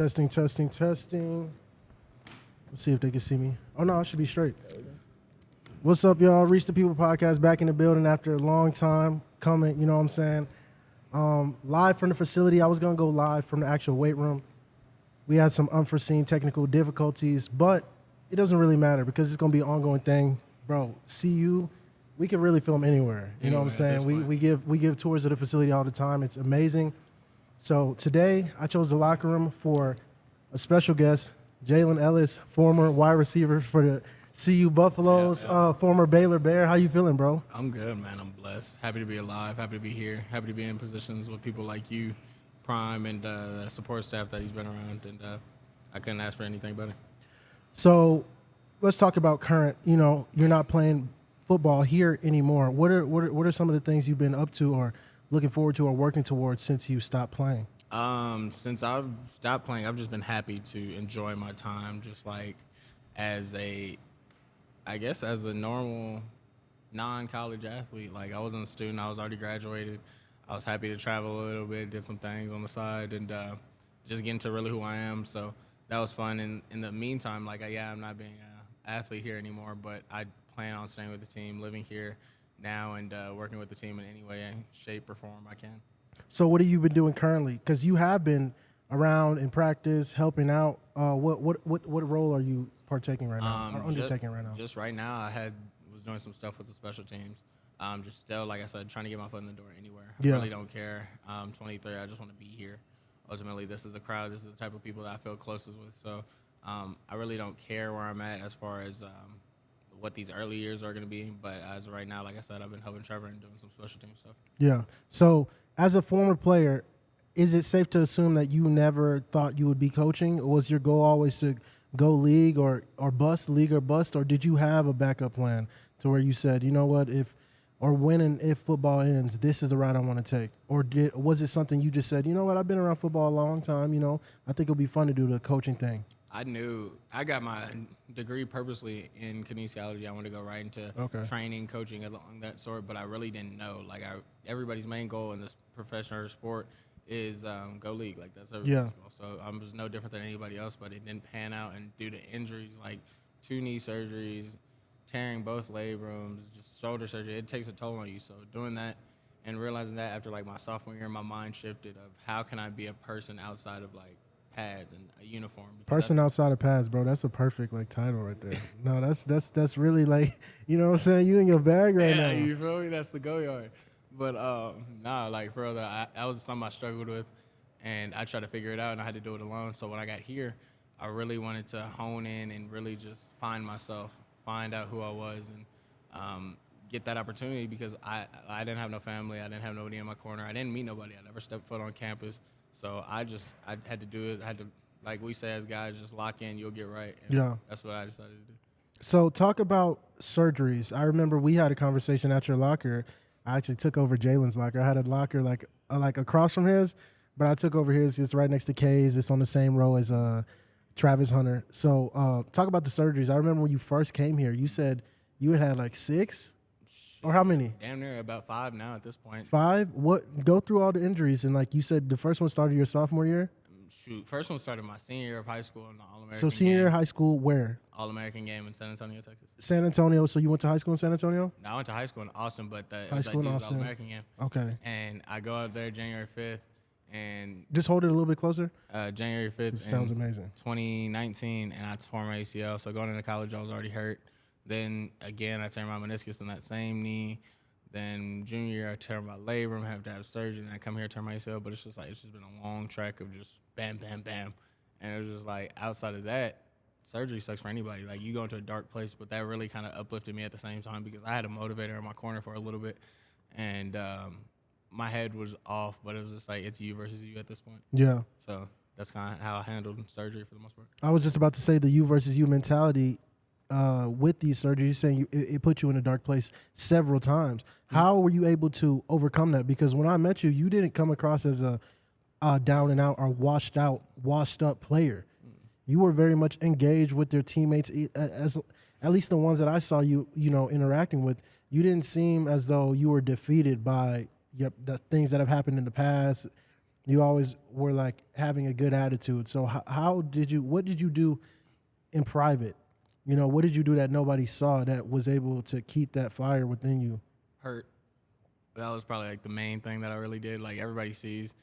Testing, testing, testing. Let's see if they can see me. Oh, no, I should be straight. What's up, y'all? Reach the People podcast back in the building after a long time coming, you know what I'm saying? Live from the facility. I was going to go live from the actual weight room. We had some unforeseen technical difficulties, but it doesn't really matter because it's going to be an ongoing thing. Bro, CU, we can really film anywhere. You know what I'm saying? We give tours of the facility all the time. It's amazing. So today, I chose the locker room for a special guest, Jaylen Ellis, former wide receiver for the CU Buffaloes, former Baylor Bear. How you feeling, bro? I'm good, man. I'm blessed. Happy to be alive. Happy to be here. Happy to be in positions with people like you, Prime, and the support staff that he's been around. And I couldn't ask for anything better. So let's talk about current. You know, you're not playing football here anymore. What are some of the things you've been up to or looking forward to or working towards since you stopped playing? Since I've stopped playing, I've just been happy to enjoy my time, just like as a normal non-college athlete. Like, I wasn't a student. I was already graduated. I was happy to travel a little bit, did some things on the side, and just get into really who I am. So that was fun. And in the meantime, I'm not being an athlete here anymore, but I plan on staying with the team, living here now, and working with the team in any way, shape, or form I can. So what have you been doing currently? Because you have been around in practice, helping out. What role are you partaking right now, or undertaking right now? Just right now, was doing some stuff with the special teams. Just still, like I said, trying to get my foot in the door anywhere. I really don't care. 23, I just want to be here. Ultimately, this is the crowd. This is the type of people that I feel closest with. So I really don't care where I'm at as far as what these early years are going to be. But as of right now, like I said, I've been helping Trevor and doing some special team stuff. Yeah. So as a former player, is it safe to assume that you never thought you would be coaching? Was your goal always to go league or bust, league or bust, or did you have a backup plan to where you said, you know what, when and if football ends, this is the route I want to take? Or was it something you just said, you know what, I've been around football a long time, I think it'll be fun to do the coaching thing? I knew I got my degree purposely in kinesiology. I wanted to go right into training, coaching, along that sort, but I really didn't know. Everybody's main goal in this professional sport is go league. That's everybody's goal. So I'm just no different than anybody else, but it didn't pan out. And due to injuries, like 2 knee surgeries, tearing both labrums, just shoulder surgery, it takes a toll on you. So doing that and realizing that after my sophomore year, my mind shifted of how can I be a person outside of pads and a uniform. Person outside of pads, bro. That's a perfect title right there. No, that's really you know what I'm saying? You in your bag right now. Yeah, you feel me? That's the go yard. But for real, that was something I struggled with, and I tried to figure it out, and I had to do it alone. So when I got here, I really wanted to hone in and really just find myself, find out who I was, and get that opportunity because I didn't have no family, I didn't have nobody in my corner, I didn't meet nobody, I never stepped foot on campus. So I had to do it. I had to, like we say as guys, just lock in, you'll get right. And that's what I decided to do. So talk about surgeries. I remember we had a conversation at your locker. I actually took over Jaylen's locker. I had a locker like across from his, but I took over his. It's right next to Kay's. It's on the same row as Travis Hunter. So talk about the surgeries. I remember when you first came here, you said you had 6? Or how many? Damn near about 5 now at this point. 5? What? Go through all the injuries. And you said, the first one started your sophomore year? First one started my senior year of high school in the All-American So senior year of high school, where? All-American game in San Antonio, Texas. San Antonio. So you went to high school in San Antonio? No, I went to high school in Austin, but the high school in Austin. All-American game. Okay. And I go out there January 5th. And just hold it a little bit closer. January 5th. Sounds amazing. 2019, and I tore my ACL. So going into college, I was already hurt. Then, again, I tore my meniscus in that same knee. Then junior year, I tear my labrum, have to have surgery, and I come here, tear my ACL. But it's just been a long track of just bam, bam, bam. And it was just outside of that, surgery sucks for anybody. You go into a dark place, but that really kind of uplifted me at the same time because I had a motivator in my corner for a little bit. And my head was off, but it was just it's you versus you at this point. Yeah. So that's kind of how I handled surgery for the most part. I was just about to say the you versus you mentality with these surgeries. You're saying it put you in a dark place several times. Mm-hmm. How were you able to overcome that? Because when I met you, you didn't come across as a down and out or washed up player. Mm-hmm. You were very much engaged with your teammates, as at least the ones that I saw you interacting with. You didn't seem as though you were defeated by the things that have happened in the past. You always were like having a good attitude. So what did you do in private? You know, what did you do that nobody saw that was able to keep that fire within you? Hurt. That was probably like the main thing that I really did. Like everybody sees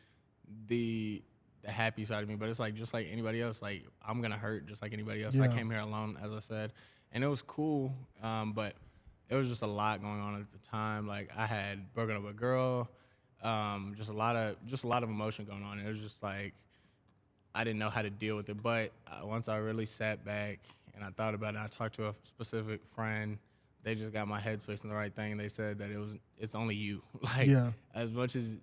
the happy side of me, but it's like just like anybody else. Like I'm gonna hurt just like anybody else. Yeah. I came here alone, as I said, and it was cool, but it was just a lot going on at the time. Like I had broken up with a girl, just a lot of emotion going on. It was just like I didn't know how to deal with it. But once I really sat back and I thought about it, I talked to a specific friend. They just got my headspace in the right thing. They said that it's only you. Like as much as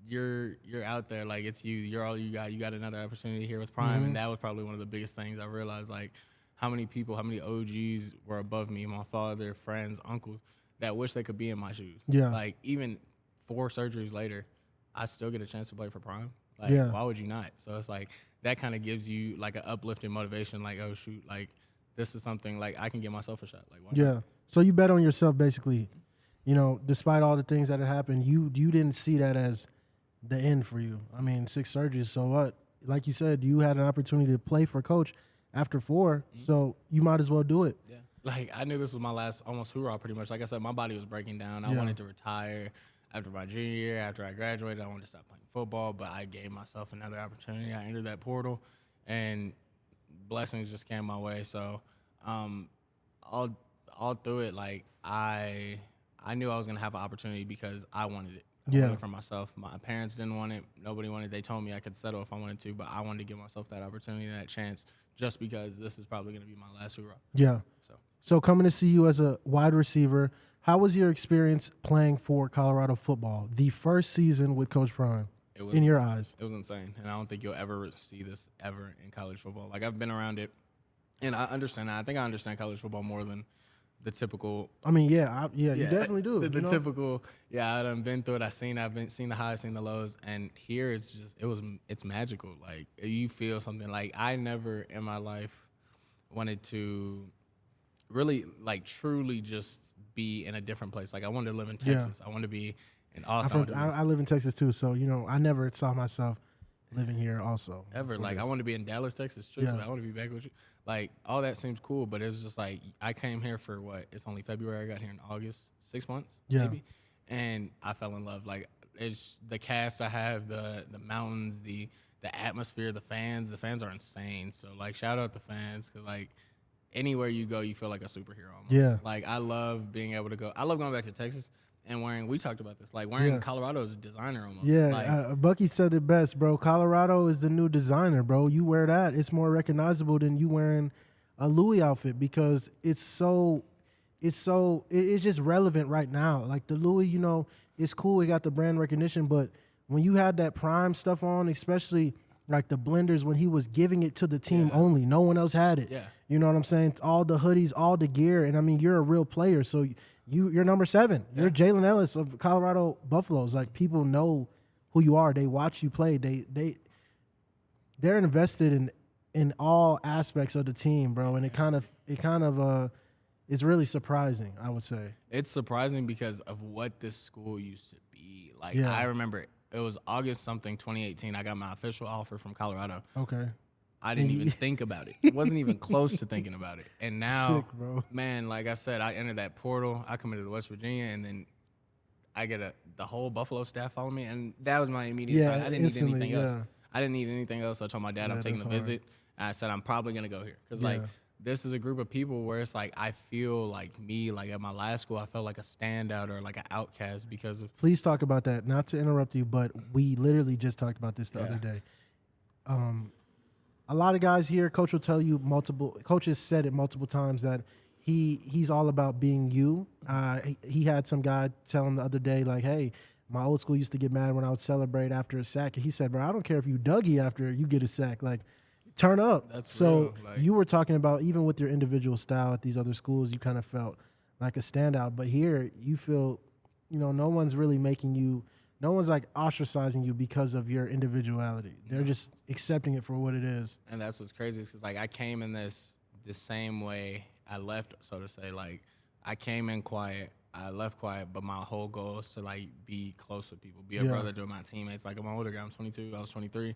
you're out there, like it's you. You're all you got. You got another opportunity here with Prime, and that was probably one of the biggest things I realized. Like how many people, how many OGs were above me, my father, friends, uncles, that wish they could be in my shoes. Yeah. Like even 4 surgeries later, I still get a chance to play for Prime. Like why would you not? So it's like that kind of gives you like an uplifting motivation. Like oh shoot, like this is something like I can give myself a shot. Like why not? So you bet on yourself basically. You know, despite all the things that had happened, you didn't see that as the end for you. I mean, 6 surgeries, so what? Like you said, you had an opportunity to play for Coach after 4, so you might as well do it. Yeah. Like, I knew this was my last almost hoorah pretty much. Like I said, my body was breaking down. I wanted to retire after my junior year. After I graduated, I wanted to stop playing football, but I gave myself another opportunity. I entered that portal, and blessings just came my way. So all through it, like, I knew I was going to have an opportunity because I wanted it. I wanted it for myself. My parents didn't want it. Nobody wanted it. They told me I could settle if I wanted to, but I wanted to give myself that opportunity and that chance just because this is probably going to be my last hoorah. Yeah. So coming to see you as a wide receiver, how was your experience playing for Colorado football, the first season with Coach Prime, in your eyes? It was insane, and I don't think you'll ever see this ever in college football. Like, I've been around it, and I understand that. I think I understand college football more than the typical. I mean, you definitely do. The typical, I done been through it. I've seen the highs, seen the lows, and here it's magical. Like you feel something. Like I never in my life wanted to really like truly just be in a different place. Like I wanted to live in Texas. I wanted to be in Austin. I live in Texas too, so I never saw myself living here also. Ever. Like I want to be in Dallas, Texas. Truthfully, I want to be back with you. Like, all that seems cool, but it's just like, I came here for what? It's only February. I got here in August, 6 months, maybe. And I fell in love. Like, it's the cast I have, the mountains, the atmosphere, the fans. The fans are insane. So, like, shout out the fans because, like, anywhere you go, you feel like a superhero almost. Yeah. Like, I love being able to go. I love going back to Texas and we talked about this, like wearing Colorado's designer almost. Yeah, like, Bucky said it best, bro. Colorado is the new designer, bro. You wear that, it's more recognizable than you wearing a Louis outfit because it's just relevant right now. Like the Louis, it's cool. It got the brand recognition, but when you had that Prime stuff on, especially like the blenders, when he was giving it to the team only, no one else had it. Yeah. You know what I'm saying? All the hoodies, all the gear, and I mean, you're a real player, so you're number 7. Yeah. You're Jaylen Ellis of Colorado Buffaloes. Like people know who you are. They watch you play. They're invested in all aspects of the team, bro. And it kind of is really surprising, I would say. It's surprising because of what this school used to be. Like I remember it was August something 2018. I got my official offer from Colorado. Okay. I didn't even think about it. It wasn't even close to thinking about it. And now, sick, bro. Man, like I said, I entered that portal. I committed to West Virginia, and then I get the whole Buffalo staff follow me, and that was my immediate sign. I didn't need anything else. I didn't need anything else. I told my dad I'm taking the visit. And I said I'm probably going to go here because, like, this is a group of people where it's like I feel like me, like at my last school, I felt like a standout or like an outcast because of. Please talk about that. Not to interrupt you, but we literally just talked about this the other day. A lot of guys here, coach will tell you coaches said it multiple times that he's all about being you. He had some guy tell him the other day, like, hey, my old school used to get mad when I would celebrate after a sack. And he said, bro, I don't care if you Dougie after you get a sack. Like, turn up. That's so real. Like, you were talking about even with your individual style at these other schools, you kind of felt like a standout. But here you feel, no one's really making you – no one's like ostracizing you because of your individuality. They're just accepting it for what it is. And that's what's crazy because like I came in the same way I left, so to say. Like I came in quiet. I left quiet, but my whole goal is to like be close with people, be a brother to my teammates. Like I'm an older guy, I'm 22, I was 23.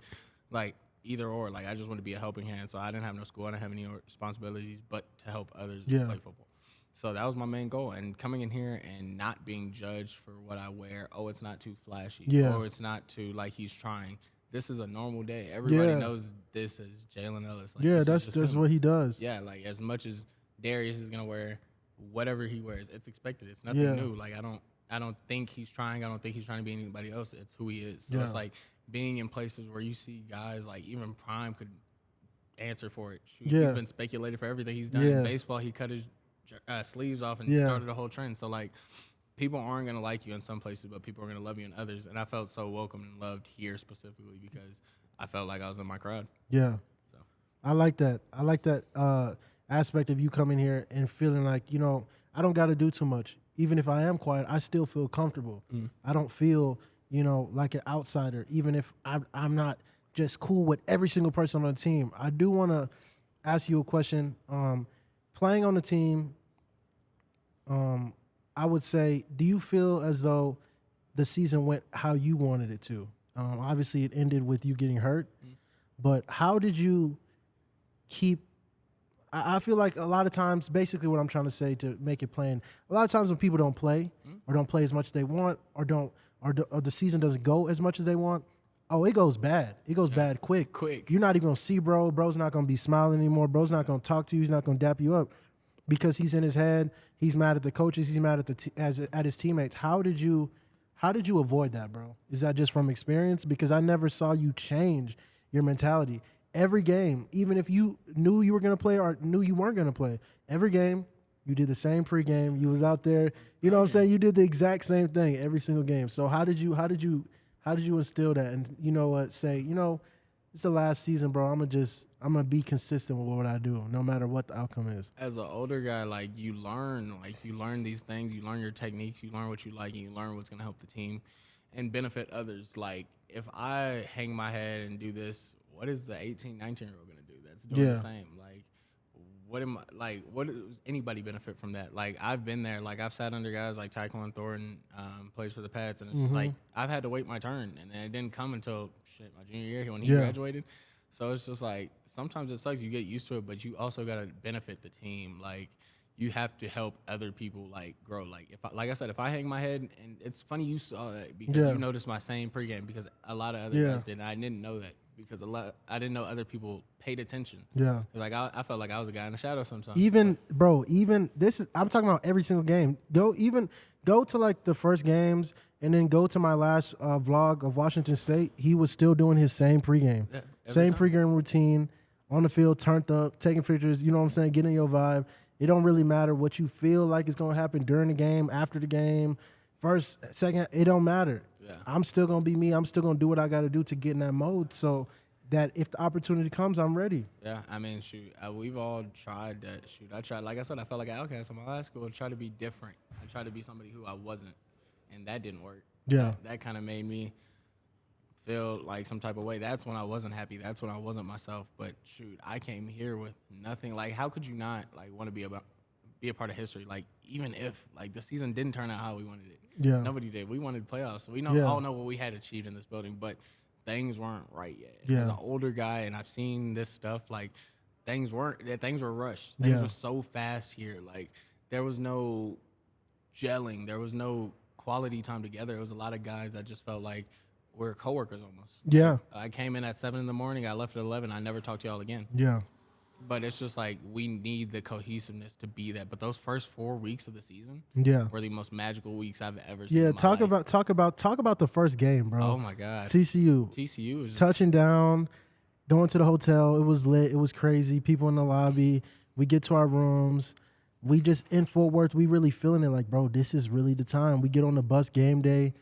Like either or, like I just want to be a helping hand. So I didn't have no school, I didn't have any responsibilities, but to help others play football. So that was my main goal. And coming in here and not being judged for what I wear, oh, it's not too flashy, or it's not too like he's trying. This is a normal day. Everybody knows this as Jaylen Ellis. Like, that's what he does. Yeah, like as much as Darius is gonna wear whatever he wears, it's expected. It's nothing new. Like I don't think he's trying. I don't think he's trying to be anybody else. It's who he is. So it's like being in places where you see guys like even Prime could answer for it. Shoot, he's been speculated for everything he's done in baseball. He cut his sleeves off and started a whole trend. So like people aren't going to like you in some places, but people are going to love you in others. And I felt so welcome and loved here specifically because I felt like I was in my crowd. Yeah. So I like that. I like that aspect of you coming here and feeling like, you know, I don't got to do too much. Even if I am quiet, I still feel comfortable. I don't feel, you know, like an outsider, even if I'm not just cool with every single person on the team. I do want to ask you a question. Playing on the team, I would say, do you feel as though the season went how you wanted it to? Obviously, it ended with you getting hurt, but how did you keep? I feel like a lot of times, basically what I'm trying to say to make it plain, a lot of times when people don't play or don't play as much as they want or the season doesn't go as much as they want, oh, it goes bad. It goes bad quick. You're not even going to see bro. Bro's not going to be smiling anymore. Bro's not going to talk to you. He's not going to dap you up because he's in his head. He's mad at the coaches. He's mad at at his teammates. How did you avoid that, bro? Is that just from experience? Because I never saw you change your mentality. Every game, even if you knew you were going to play or knew you weren't going to play, every game you did the same pregame. You was out there. You know what I'm saying? You did the exact same thing every single game. So how did you instill that? And you know what? Say, you know, it's the last season, bro. I'm gonna be consistent with what I do, no matter what the outcome is. As an older guy, like you learn these things, you learn your techniques, you learn what you like, and you learn what's gonna help the team and benefit others. Like if I hang my head and do this, what is the 18, 19-year-old gonna do that's doing the same? Like what does anybody benefit from that? Like I've been there, like I've sat under guys like Tyquan Thornton, plays for the Pats, and it's just like I've had to wait my turn, and then it didn't come until my junior year when he graduated. So it's just like sometimes it sucks. You get used to it, but you also gotta benefit the team. Like you have to help other people like grow. Like like I said, if I hang my head, and it's funny you saw that because you noticed my same pregame because a lot of other guys did. And I didn't know that because I didn't know other people paid attention. Yeah, like I felt like I was a guy in the shadow sometimes. Even this is I'm talking about every single game. Go to like the first games and then go to my last vlog of Washington State. He was still doing his same pregame, pregame routine on the field, turned up, taking pictures. You know what I'm saying? Getting your vibe. It don't really matter what you feel like is going to happen during the game, after the game, first, second. It don't matter. Yeah. I'm still going to be me. I'm still going to do what I got to do to get in that mode so that if the opportunity comes, I'm ready. Yeah, I mean, shoot, we've all tried that. Shoot, I tried. Like I said, I felt like an outcast in my last school. I tried to be different. I tried to be somebody who I wasn't, and that didn't work. Yeah. That kind of made me feel like some type of way. That's when I wasn't happy. That's when I wasn't myself. But, shoot, I came here with nothing. Like, how could you not, like, want to be a part of history? Like, even if, like, the season didn't turn out how we wanted it. Yeah. Nobody did. We wanted playoffs. So we all know what we had achieved in this building, but things weren't right yet. Yeah. As an older guy, and I've seen this stuff, like, things were rushed. Things were so fast here. Like, there was no gelling. There was no quality time together. It was a lot of guys that just felt like we're coworkers almost. Yeah. Like, I came in at 7 in the morning. I left at 11. I never talked to y'all again. Yeah. But it's just like we need the cohesiveness to be that. But those first 4 weeks of the season were the most magical weeks I've ever seen. Yeah, talk about the first game, bro. Oh my God. TCU was just touching down, going to the hotel. It was lit. It was crazy. People in the lobby. We get to our rooms. We just in Fort Worth. We really feeling it. Like, bro, this is really the time. We get on the bus game day.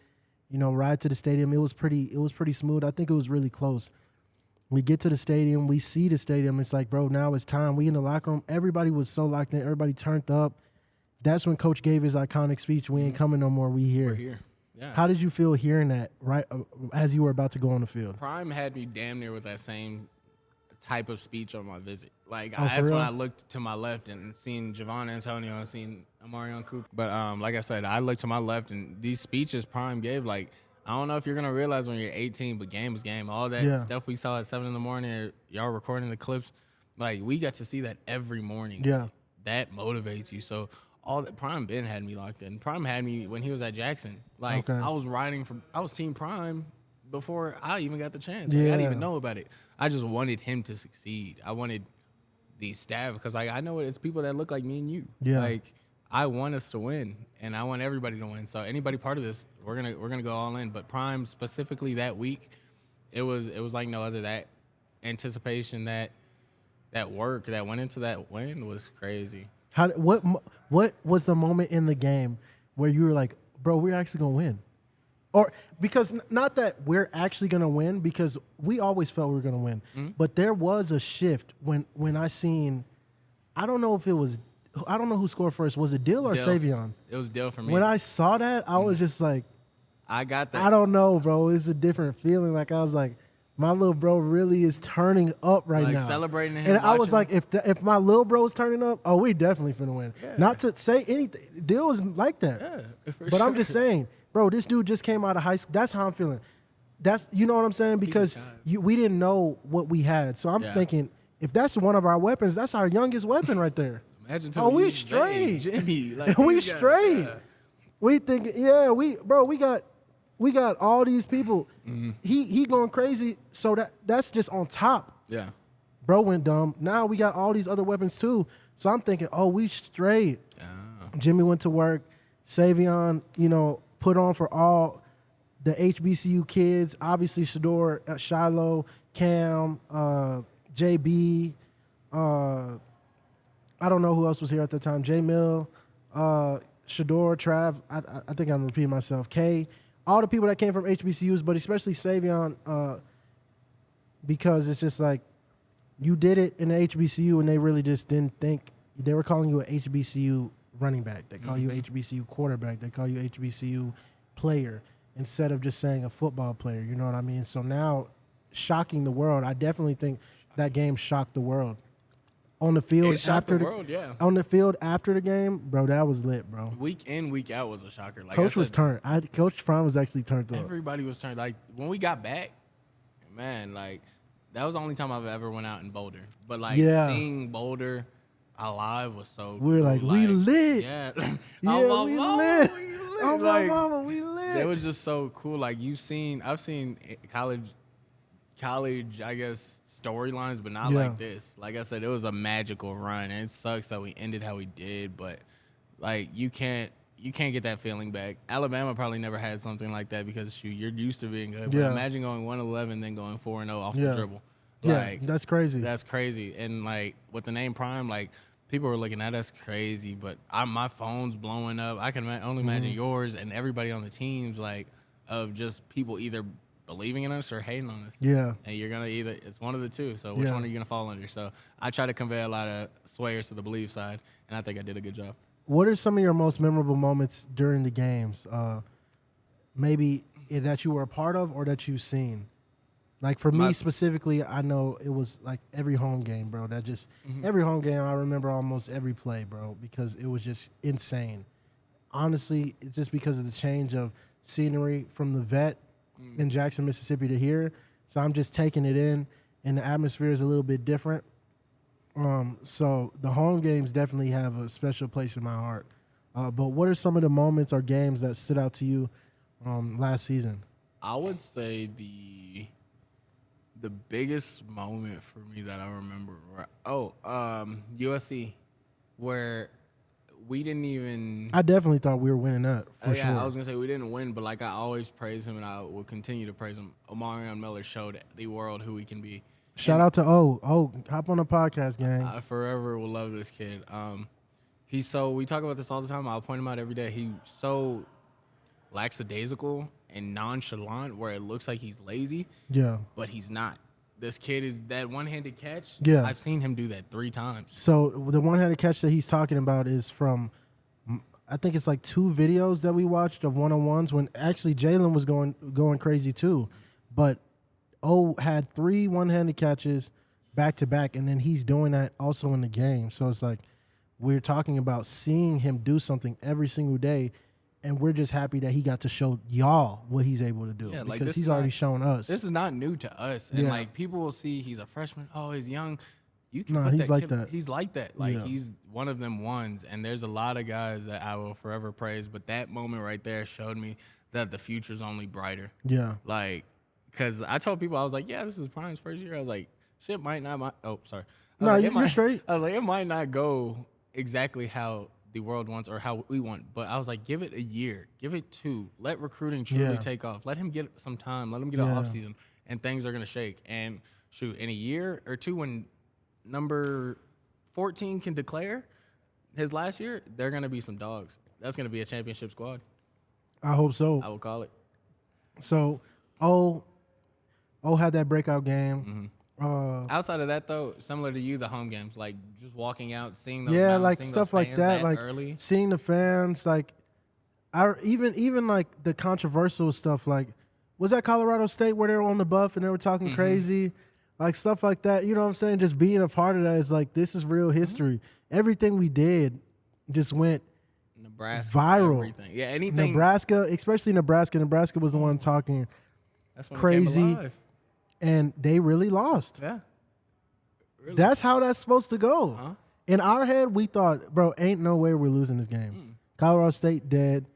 You know, ride to the stadium. It was pretty smooth. I think it was really close. We get to the stadium. We see the stadium. It's like, bro, now it's time. We in the locker room. Everybody was so locked in. Everybody turned up. That's when Coach gave his iconic speech. We ain't coming no more. We here. We're here. Yeah. How did you feel hearing that right as you were about to go on the field? Prime had me damn near with that same type of speech on my visit. Like Oh, that's for when real? I looked to my left and seen Javon Antonio and seen Amarion Cooper. But like I said, I looked to my left and these speeches Prime gave, like, I don't know if you're gonna realize when you're 18, but game is game. All that stuff we saw at 7 a.m, y'all recording the clips, like we got to see that every morning. Yeah. That motivates you. So all that Prime Ben had me locked in. Prime had me when he was at Jackson. Like I was Team Prime before I even got the chance. Like, I didn't even know about it. I just wanted him to succeed. I wanted the staff because like I know it's people that look like me and you. Yeah. Like I want us to win, and I want everybody to win. So anybody part of this, we're gonna go all in. But Prime specifically that week, it was like no other. That anticipation, that work that went into that win was crazy. What was the moment in the game where you were like, bro, we're actually gonna win? Or because not that we're actually gonna win, because we always felt we were gonna win, but there was a shift when I seen. I don't know who scored first. Was it Dill or Savion? It was Dill for me. When I saw that, I was just like, I got that. I don't know, bro. It's a different feeling. Like I was like, my little bro really is turning up right now. Celebrating him. And I was like, if my little bro is turning up, oh, we definitely finna win. Yeah. Not to say anything. Dill is like that. Yeah, but I'm just saying, bro, this dude just came out of high school. That's how I'm feeling. That's, you know what I'm saying? Because we didn't know what we had. So I'm thinking, if that's one of our weapons, that's our youngest weapon right there. Imagine we straight. Jimmy, like, we straight. We think, we got all these people. He going crazy. So that's just on top. Yeah. Bro went dumb. Now we got all these other weapons too. So I'm thinking, we straight. Jimmy went to work. Savion, put on for all the HBCU kids. Obviously, Shador, Shiloh, Cam, JB. I don't know who else was here at the time. J Mill, Shador, Trav. I think I'm repeating myself. K. All the people that came from HBCUs, but especially Savion, because it's just like you did it in the HBCU and they really just didn't think. They were calling you an HBCU running back. They call you HBCU quarterback. They call you HBCU player instead of just saying a football player. You know what I mean? So now, shocking the world. I definitely think that game shocked the world. On the field on the field after the game, bro, that was lit, bro. Week in, week out was a shocker. Like Coach was turned. Coach Prime was actually turned up. Everybody was turned. Like when we got back, man, like that was the only time I've ever went out in Boulder. But like seeing Boulder alive was so cool. We were like, we lit. Yeah. We lit. Oh my mama, we lit. It was just so cool. Like I've seen college, I guess, storylines, but not like this. Like I said, it was a magical run, and it sucks that we ended how we did, but like you can't get that feeling back. Alabama probably never had something like that because you're used to being good. But imagine going 1-11 then going 4-0 off the dribble. Like, that's crazy. That's crazy. And like with the name Prime, like people were looking at us crazy, but my phone's blowing up. I can only imagine yours and everybody on the teams, like of just people either believing in us or hating on us. Yeah. And you're going to it's one of the two. So which one are you going to fall under? So I try to convey a lot of swayers to the belief side, and I think I did a good job. What are some of your most memorable moments during the games? Maybe that you were a part of or that you've seen? Like for me specifically, I know it was like every home game, bro. Every home game, I remember almost every play, bro, because it was just insane. Honestly, it's just because of the change of scenery from the vet in Jackson, Mississippi to here. So I'm just taking it in, and the atmosphere is a little bit different. So the home games definitely have a special place in my heart. But what are some of the moments or games that stood out to you last season? I would say the biggest moment for me that I remember, USC, where we didn't even. I definitely thought we were winning that for sure. I was gonna say we didn't win, but like I always praise him, and I will continue to praise him. Omarion Miller showed the world who he can be. Shout out to hop on the podcast, gang. I forever will love this kid. We talk about this all the time. I'll point him out every day. He's so lackadaisical and nonchalant, where it looks like he's lazy. Yeah, but he's not. This kid is that one-handed catch. Yeah. I've seen him do that 3 times. So the one-handed catch that he's talking about is from, I think it's like 2 videos that we watched of one-on-ones when actually Jaylen was going crazy too. But had 3 one-handed catches. back to back, and then he's doing that also in the game. So it's like we're talking about seeing him do something every single day, and we're just happy that he got to show y'all what he's able to do because he's already shown us. This is not new to us, and like people will see he's a freshman. Oh, he's young. You can he's like that. He's like that. Like he's one of them ones, and there's a lot of guys that I will forever praise. But that moment right there showed me that the future's only brighter. Yeah, like because I told people I was like, yeah, this is Prime's first year. I was like, shit might not. Oh, sorry. No, you're straight. I was like, it might not go exactly how the world wants or how we want, but I was like, give it a year, give it 2, let recruiting truly take off, let him get some time, let him get an off season, and things are gonna shake. And shoot, in a year or 2, when number 14 can declare his last year, they're gonna be some dogs. That's gonna be a championship squad. I hope so. I will call it. So, O had that breakout game. Mm-hmm. Outside of that, though, similar to you, the home games, like just walking out, seeing those like stuff like that, like early. Seeing the fans, like even like the controversial stuff, like was that Colorado State where they were on the buff and they were talking crazy, like stuff like that. You know what I'm saying? Just being a part of that is like this is real history. Everything we did just went Nebraska viral. Everything. Yeah, anything. Nebraska, especially Nebraska. Nebraska was the one talking That's when crazy. It came alive. And they really lost. Yeah. Really. That's how that's supposed to go. Huh? In our head, we thought, bro, ain't no way we're losing this game. Colorado State dead.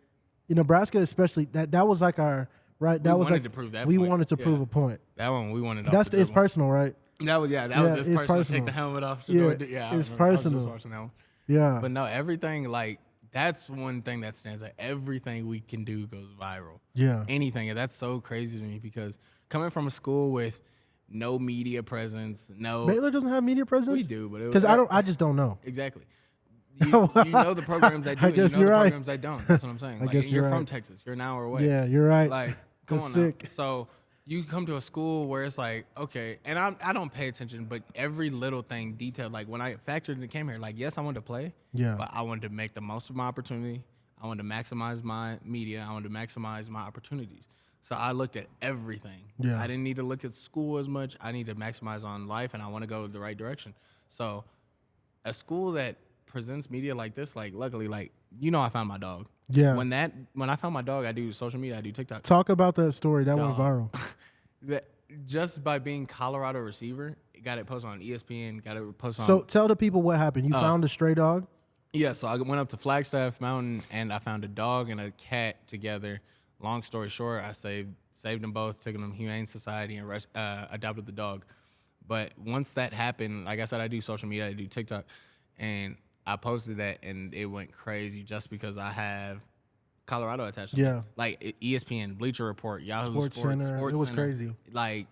In Nebraska, especially, that was like our right. That was like to prove that we point. wanted to prove a point. That one we wanted. That's it's personal, right? That was that was his personal. Take the helmet off. It's personal. I was watching that one. Yeah. But no, everything like that's one thing that stands out. Everything we can do goes viral. Yeah. Anything, and that's so crazy to me because coming from a school with no media presence, no Baylor doesn't have media presence. We do, but because I just don't know exactly. You know the programs that do. I guess you know you're the right. programs that don't. That's what I'm saying. I guess you're right. from Texas. You're an hour away. Yeah, you're right. Like, come on sick. now. So you come to a school where it's like, okay, and I don't pay attention, but every little thing detailed. Like when I factored and came here, like yes, I wanted to play. Yeah. But I wanted to make the most of my opportunity. I wanted to maximize my media. I wanted to maximize my opportunities. So I looked at everything. Yeah. I didn't need to look at school as much. I need to maximize on life, and I want to go the right direction. So a school that presents media like this, like luckily, like I found my dog. Yeah. When I found my dog, I do social media. I do TikTok. Talk about that story. That went viral. Just by being Colorado receiver, got it posted on ESPN. Got it posted on. So tell the people what happened. You found a stray dog. Yeah. So I went up to Flagstaff Mountain and I found a dog and a cat together. Long story short, I saved them both, took them to Humane Society, and adopted the dog. But once that happened, like I said, I do social media, I do TikTok, and I posted that, and it went crazy just because I have Colorado attached to me. Like ESPN, Bleacher Report, Yahoo Sports Center. It was crazy. Like,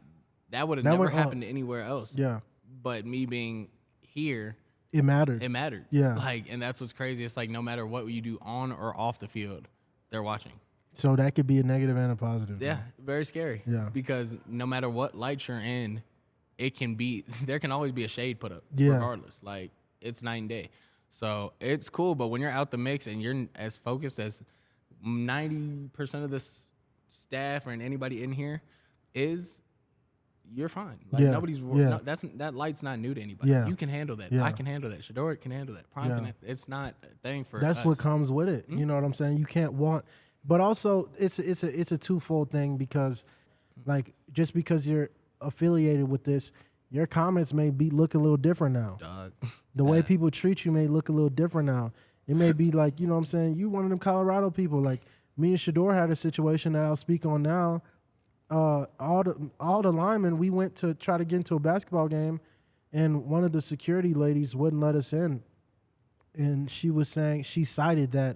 that would have never happened anywhere else. Yeah. But me being here, it mattered. Yeah. Like, and that's what's crazy. It's like no matter what you do on or off the field, they're watching. So that could be a negative and a positive. Yeah, very scary. Yeah. Because no matter what light you're in, there can always be a shade put up regardless. Like, it's night and day. So it's cool, but when you're out the mix and you're as focused as 90% of this staff and anybody in here is, you're fine. Like that light's not new to anybody. Yeah. You can handle that. Yeah. I can handle that. Shador can handle that. Prime can. It's not a thing for That's us. what comes with it. You know what I'm saying? You can't want. But also, it's a twofold thing because, like, just because you're affiliated with this, your comments may look a little different now. Dog. The way people treat you may look a little different now. It may be like, you know what I'm saying, you one of them Colorado people. Like, me and Shador had a situation that I'll speak on now. All the linemen, we went to try to get into a basketball game, and one of the security ladies wouldn't let us in. And she was saying, she cited that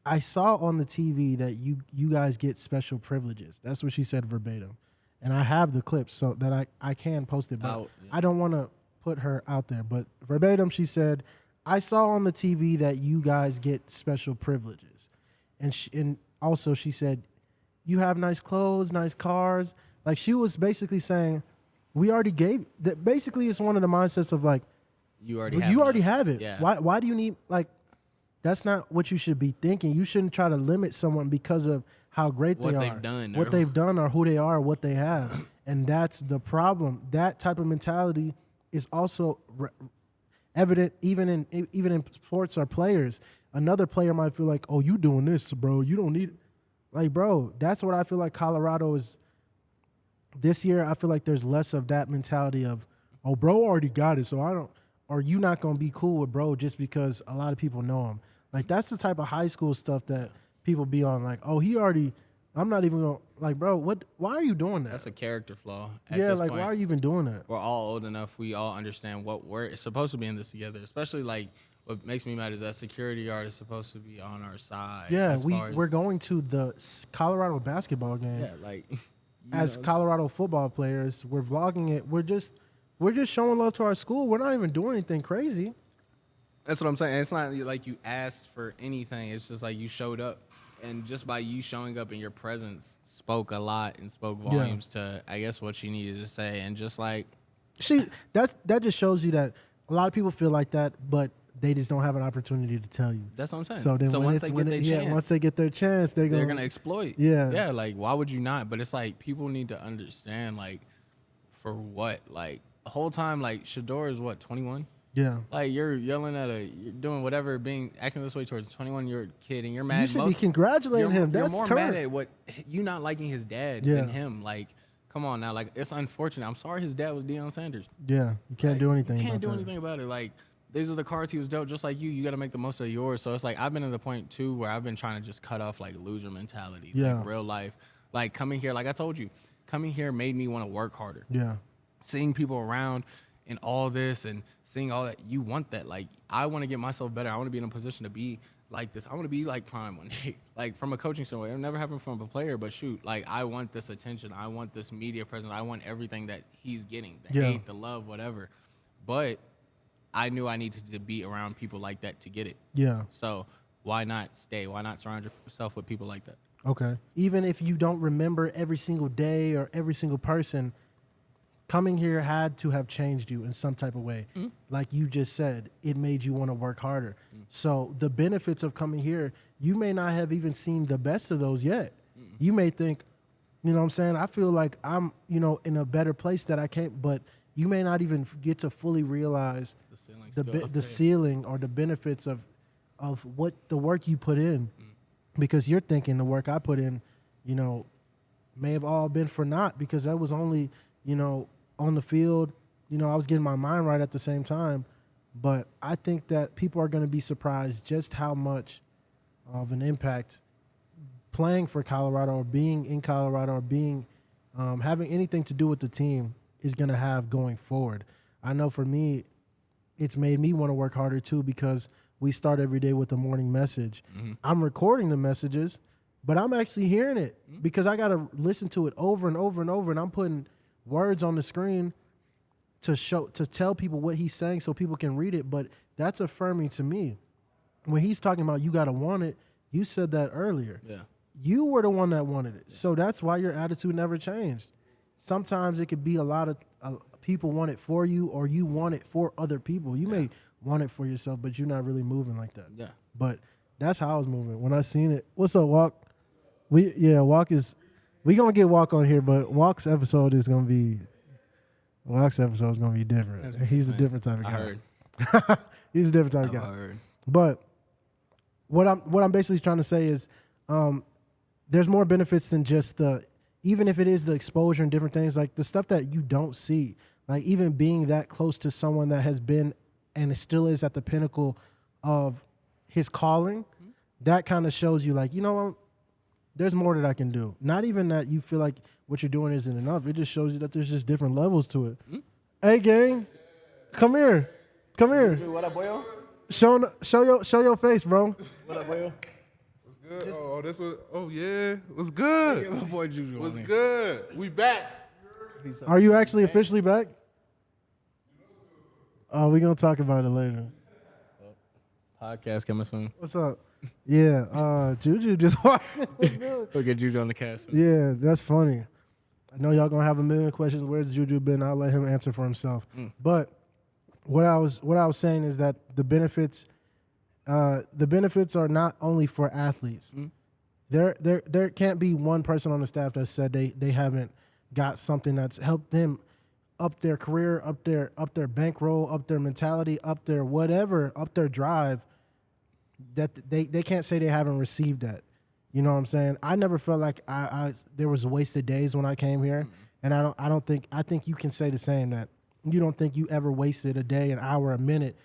I saw on the TV that you guys get special privileges. That's what she said verbatim. And I have the clips so that I can post it, but I don't want to put her out there. But verbatim, she said, I saw on the TV that you guys get special privileges. And also she said, you have nice clothes, nice cars. Like, she was basically saying, we already gave that. Basically, it's one of the mindsets of like, you already have it. Yeah. Why do you need, like, that's not what you should be thinking. You shouldn't try to limit someone because of how great they are, they've done, what they've done, or who they are, or what they have. And that's the problem. That type of mentality is also evident even in sports or players. Another player might feel like, oh, you doing this, bro. You don't need it. Like, bro, that's what I feel like Colorado is. This year, I feel like there's less of that mentality of, oh, bro already got it, so I don't, or you not going to be cool with bro just because a lot of people know him. Like, that's the type of high school stuff that people be on. Like, oh, he already, I'm not even going to, like, bro, why are you doing that? That's a character flaw. Yeah, like, why are you even doing that? We're all old enough. We all understand what we're supposed to be in this together, especially, like, what makes me mad is that security guard is supposed to be on our side. Yeah, we're going to the Colorado basketball game. Yeah, like as Colorado football players, we're vlogging it. We're just showing love to our school. We're not even doing anything crazy. That's what I'm saying. It's not like you asked for anything. It's just like you showed up, and just by you showing up and your presence spoke a lot and spoke volumes to, I guess, what she needed to say. And just like that just shows you that a lot of people feel like that, but they just don't have an opportunity to tell you. That's what I'm saying. So then once they get their chance, they're gonna exploit. Yeah. Like, why would you not? But it's like people need to understand, like, for what? Like, the whole time, like, Shador is what, 21? Yeah. Like, you're yelling at you're doing whatever, acting this way towards a 21-year-old kid, and you're mad. You should be congratulating him. That's more mad at what you not liking his dad than him. Like, come on now. Like, it's unfortunate. I'm sorry his dad was Deion Sanders. Yeah. You can't do anything. You can't do anything about it. Like, these are the cards he was dealt, just like you. You got to make the most of yours. So it's like I've been at the point, too, where I've been trying to just cut off, like, loser mentality. Yeah. Like, real life. Like, coming here, like I told you, coming here made me want to work harder. Yeah. Seeing people around and all this and seeing all that, you want that. Like, I want to get myself better. I want to be in a position to be like this. I want to be like Prime one day. Like, from a coaching standpoint, it'll never happen from a player, but shoot, like, I want this attention. I want this media presence. I want everything that he's getting, the hate, the love, whatever. But I knew I needed to be around people like that to get it. Yeah. So why not stay? Why not surround yourself with people like that? Okay. Even if you don't remember every single day or every single person, coming here had to have changed you in some type of way. Mm-hmm. Like you just said, it made you want to work harder. Mm-hmm. So the benefits of coming here, you may not have even seen the best of those yet. Mm-hmm. You may think, you know what I'm saying? I feel like I'm, in a better place that I can't, but you may not even get to fully realize the ceiling or the benefits of what the work you put in, because you're thinking the work I put in, may have all been for naught because that was only, on the field, I was getting my mind right at the same time. But I think that people are going to be surprised just how much of an impact playing for Colorado or being in Colorado or being having anything to do with the team is going to have going forward. I know for me, it's made me want to work harder too because we start every day with a morning message. Mm-hmm. I'm recording the messages, but I'm actually hearing it because I got to listen to it over and over and over, and I'm putting words on the screen to tell people what he's saying so people can read it. But that's affirming to me. When he's talking about you got to want it, you said that earlier. Yeah. You were the one that wanted it. Yeah. So that's why your attitude never changed. Sometimes it could be a lot of people want it for you or you want it for other people. You may want it for yourself, but you're not really moving like that. Yeah. But that's how I was moving. When I seen it, what's up, Walk? We going to get Walk on here, but Walk's episode is going to be different. He's a different type of guy. I heard. He's a different type of guy. I heard. But what I'm basically trying to say is there's more benefits than just even if it is the exposure and different things, like the stuff that you don't see, like even being that close to someone that has been and it still is at the pinnacle of his calling, that kind of shows you like, there's more that I can do. Not even that you feel like what you're doing isn't enough. It just shows you that there's just different levels to it. Mm-hmm. Hey, gang, come here. What up, boyo? Show your face, bro. What up, boyo? Good. Yeah. What's good? Yeah, my boy Juju. What's good? We back. Are you actually officially back? Oh, we're going to talk about it later. Podcast coming soon. What's up? Yeah, Juju just walked in. We'll get Juju on the cast. Yeah, that's funny. I know y'all going to have a million questions. Where's Juju been? I'll let him answer for himself. But what I was saying is that the benefits are not only for athletes. There can't be one person on the staff that said they haven't got something that's helped them up their career, up their bankroll, up their mentality, up their whatever, up their drive, that they can't say they haven't received that. You know what I'm saying? I never felt like I there was wasted days when I came here, and I think you can say the same, that you don't think you ever wasted a day, an hour, a minute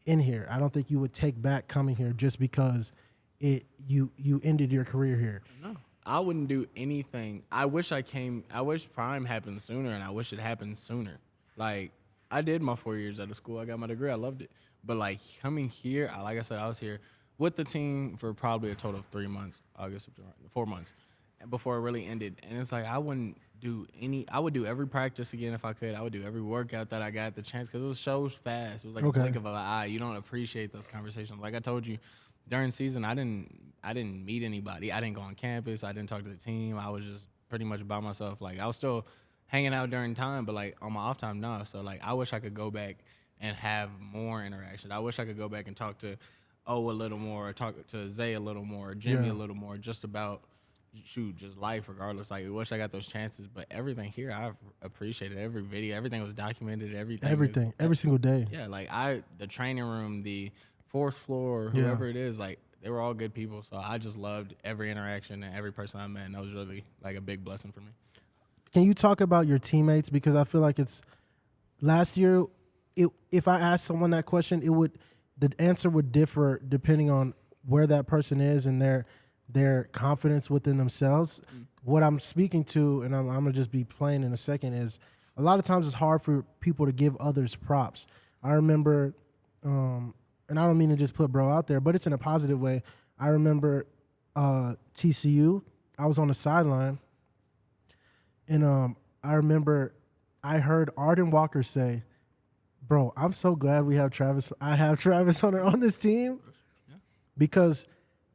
in here. I don't think you would take back coming here just because you ended your career here. No, I wouldn't do anything. I wish Prime happened sooner, and I wish it happened sooner. Like, I did my 4 years out of school. I got my degree. I loved it. But, like, coming here, like I said, I was here with the team for probably a total of 3 months, August, September, 4 months, before it really ended. And it's like I would do every practice again if I could. I would do every workout that I got the chance, because it was so fast. It was like a blink of an eye. You don't appreciate those conversations. Like I told you, during season, I didn't meet anybody. I didn't go on campus. I didn't talk to the team. I was just pretty much by myself. Like, I was still hanging out during time, but, like, on my off time, no. So, like, I wish I could go back and have more interaction. I wish I could go back and talk to O a little more, or talk to Zay a little more, Jimmy a little more, just about, just life regardless. Like, I wish I got those chances, but everything here, I've appreciated every video. Everything was documented. Everything. Every single day. Yeah, like, the training room, the fourth floor, whoever it is, like, they were all good people. So I just loved every interaction and every person I met, and that was really, like, a big blessing for me. Can you talk about your teammates? Because I feel like last year, if I asked someone that question, the answer would differ depending on where that person is and their confidence within themselves. What I'm speaking to, and I'm gonna just be plain in a second, is a lot of times it's hard for people to give others props. I remember, and I don't mean to just put bro out there, but it's in a positive way. I remember TCU. I was on the sideline, and I remember I heard Arden Walker say, "Bro, I'm so glad we have Travis. I have Travis Hunter on this team," because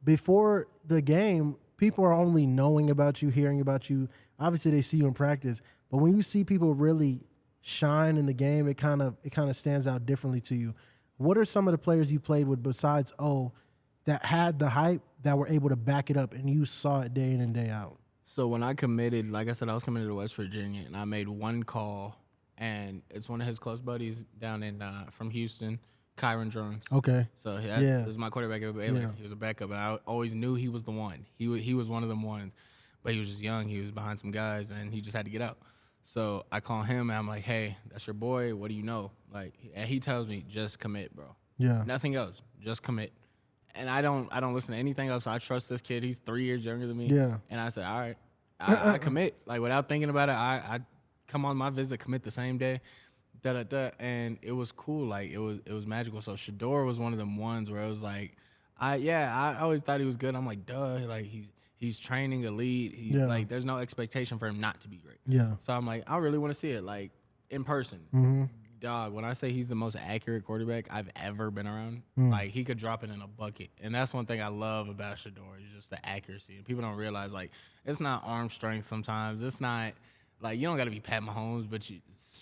before the game, people are only knowing about you, hearing about you. Obviously, they see you in practice, but when you see people really shine in the game, it kind of stands out differently to you. What are some of the players you played with besides O that had the hype, that were able to back it up and you saw it day in and day out? So when I committed, like I said, I was committed to West Virginia, and I made one call, and it's one of his close buddies down in from Houston, Kyron Jones. Okay. So this was my quarterback at Baylor. Yeah. He was a backup, and I always knew he was the one. He was one of them ones, but he was just young. He was behind some guys, and he just had to get out. So I call him, and I'm like, "Hey, that's your boy. What do you know?" Like, and he tells me, "Just commit, bro. Yeah. Nothing else. Just commit." And I don't listen to anything else. I trust this kid. He's 3 years younger than me. Yeah. And I said, all right, I commit. Like, without thinking about it, I come on my visit, commit the same day, and it was cool. Like, it was magical. So Shador was one of them ones where it was like, I always thought he was good. I'm like, duh, like he's training elite. Like, there's no expectation for him not to be great. Yeah. So I'm like, I really want to see it, like, in person. Mm-hmm. Dog, when I say he's the most accurate quarterback I've ever been around, like, he could drop it in a bucket. And that's one thing I love about Shador, is just the accuracy. And people don't realize, like, it's not arm strength sometimes. It's not, like, you don't got to be Pat Mahomes, but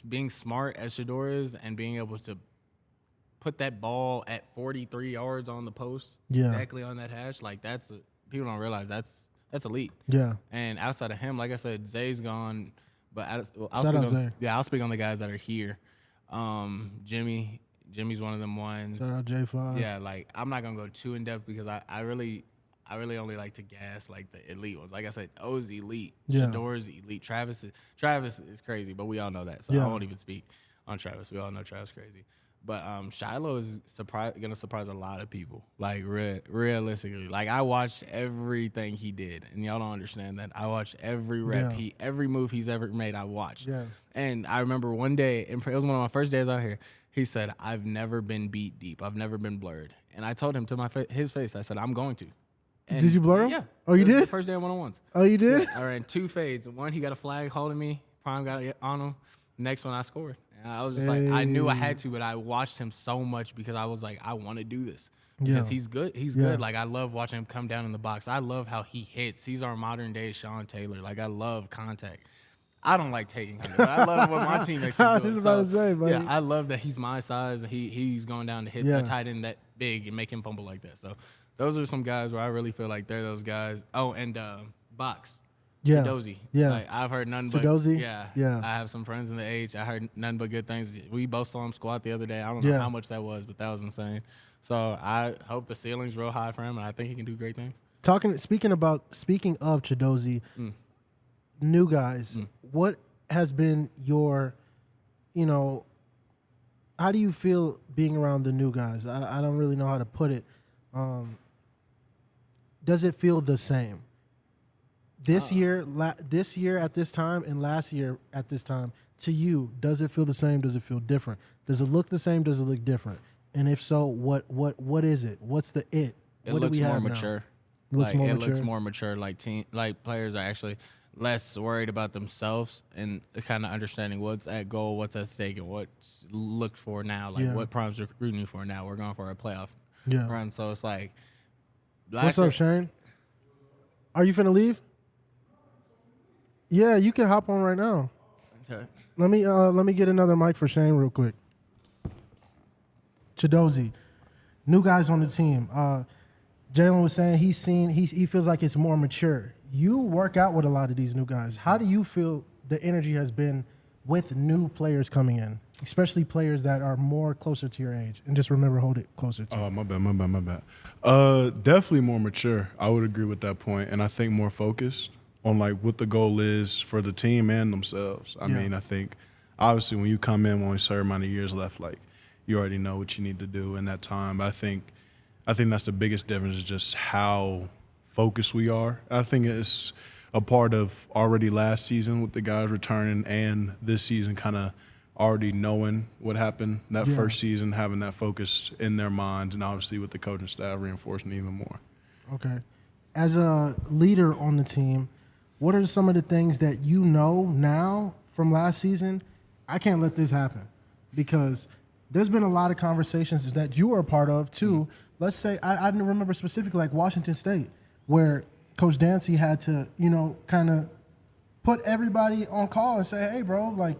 being smart as Shador is and being able to put that ball at 43 yards on the post, exactly on that hash, like, people don't realize that's elite. Yeah. And outside of him, like I said, Zay's gone, but I'll speak on the guys that are here. Jimmy's one of them ones. Shout out J5. Yeah, like, I'm not gonna go too in depth because I really only like to gas, like, the elite ones. Like I said, O's elite, Shador's elite, Travis is crazy, but we all know that, so I won't even speak on Travis. We all know Travis crazy. But Shiloh is gonna surprise a lot of people. Like, realistically, like, I watched everything he did, and y'all don't understand that. I watched every rep, every move he's ever made. I watched, and I remember one day, and it was one of my first days out here. He said, "I've never been beat deep. I've never been blurred." And I told him to his face, I said, "I'm going to." And did you blur him? Yeah. Oh, you did? The first day of one-on-ones. Oh, you did? Yeah, I ran 2 fades. One, he got a flag holding me. Prime got it on him. Next one, I scored. I was just like, I knew I had to, but I watched him so much because I was like, I want to do this. Because he's good. He's good. Like, I love watching him come down in the box. I love how he hits. He's our modern day Sean Taylor. Like, I love contact. I don't like taking him, but I love what my teammates can do. I was about to say, buddy. Yeah, I love that he's my size. He's going down to hit a tight end that big and make him fumble like that. So those are some guys where I really feel like they're those guys. Oh, and Box. Yeah. Chidozie. Yeah. Like, I've heard nothing but Chidozie? yeah. Yeah. I have some friends in the age. I heard nothing but good things. We both saw him squat the other day. I don't Yeah. know how much that was, but that was insane. So I hope the ceiling's real high for him, and I think he can do great things. Speaking of Chidozie, new guys, what has been your, how do you feel being around the new guys? I don't really know how to put it. Does it feel the same? This year at this time and last year at this time, to you, does it feel the same? Does it feel different? Does it look the same? Does it look different? And if so, what is it? What's the it? It What looks do we more have mature. Now? Looks more mature. It looks more mature. Like players are actually less worried about themselves and kind of understanding what's at goal, what's at stake, and what's looked for now. Like what Prime's recruiting you for now. We're going for a playoff run. So it's like. What's up, Shane? Are you finna leave? Yeah, you can hop on right now. Okay. Let me get another mic for Shane real quick. Chidozie, new guys on the team. Jaylen was saying he feels like it's more mature. You work out with a lot of these new guys. How do you feel the energy has been with new players coming in, especially players that are more closer to your age? And just remember, hold it closer to. Oh, my bad. Definitely more mature. I would agree with that point, and I think more focused on like what the goal is for the team and themselves. I mean, I think obviously when you come in, when we certain amount of years left, like you already know what you need to do in that time. But I think that's the biggest difference is just how focused we are. I think it's a part of already last season with the guys returning and this season kind of already knowing what happened that first season, having that focus in their minds, and obviously with the coaching staff reinforcing it even more. Okay. As a leader on the team, what are some of the things that you know now from last season? I can't let this happen because there's been a lot of conversations that you were a part of too. Let's say, I remember specifically like Washington State, where Coach Dancy had to, kind of put everybody on call and say, hey, bro, like,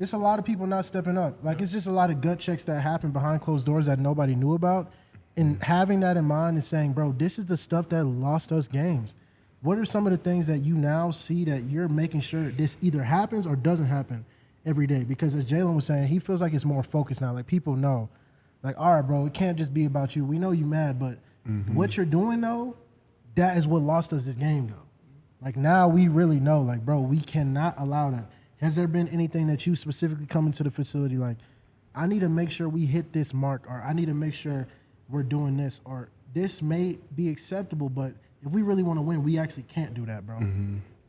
it's a lot of people not stepping up. Like, it's just a lot of gut checks that happen behind closed doors that nobody knew about. And having that in mind and saying, bro, this is the stuff that lost us games. What are some of the things that you now see that you're making sure this either happens or doesn't happen every day? Because as Jaylen was saying, he feels like it's more focused now. Like, people know. Like, all right, bro, it can't just be about you. We know you mad, but what you're doing, though, that is what lost us this game, though. Like, now we really know, like, bro, we cannot allow that. Has there been anything that you specifically come into the facility like, I need to make sure we hit this mark, or I need to make sure we're doing this, or this may be acceptable, but if we really want to win, we actually can't do that, bro?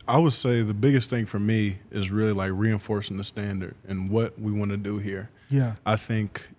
I would say the biggest thing for me is really like reinforcing the standard and what we want to do here. Yeah. I think,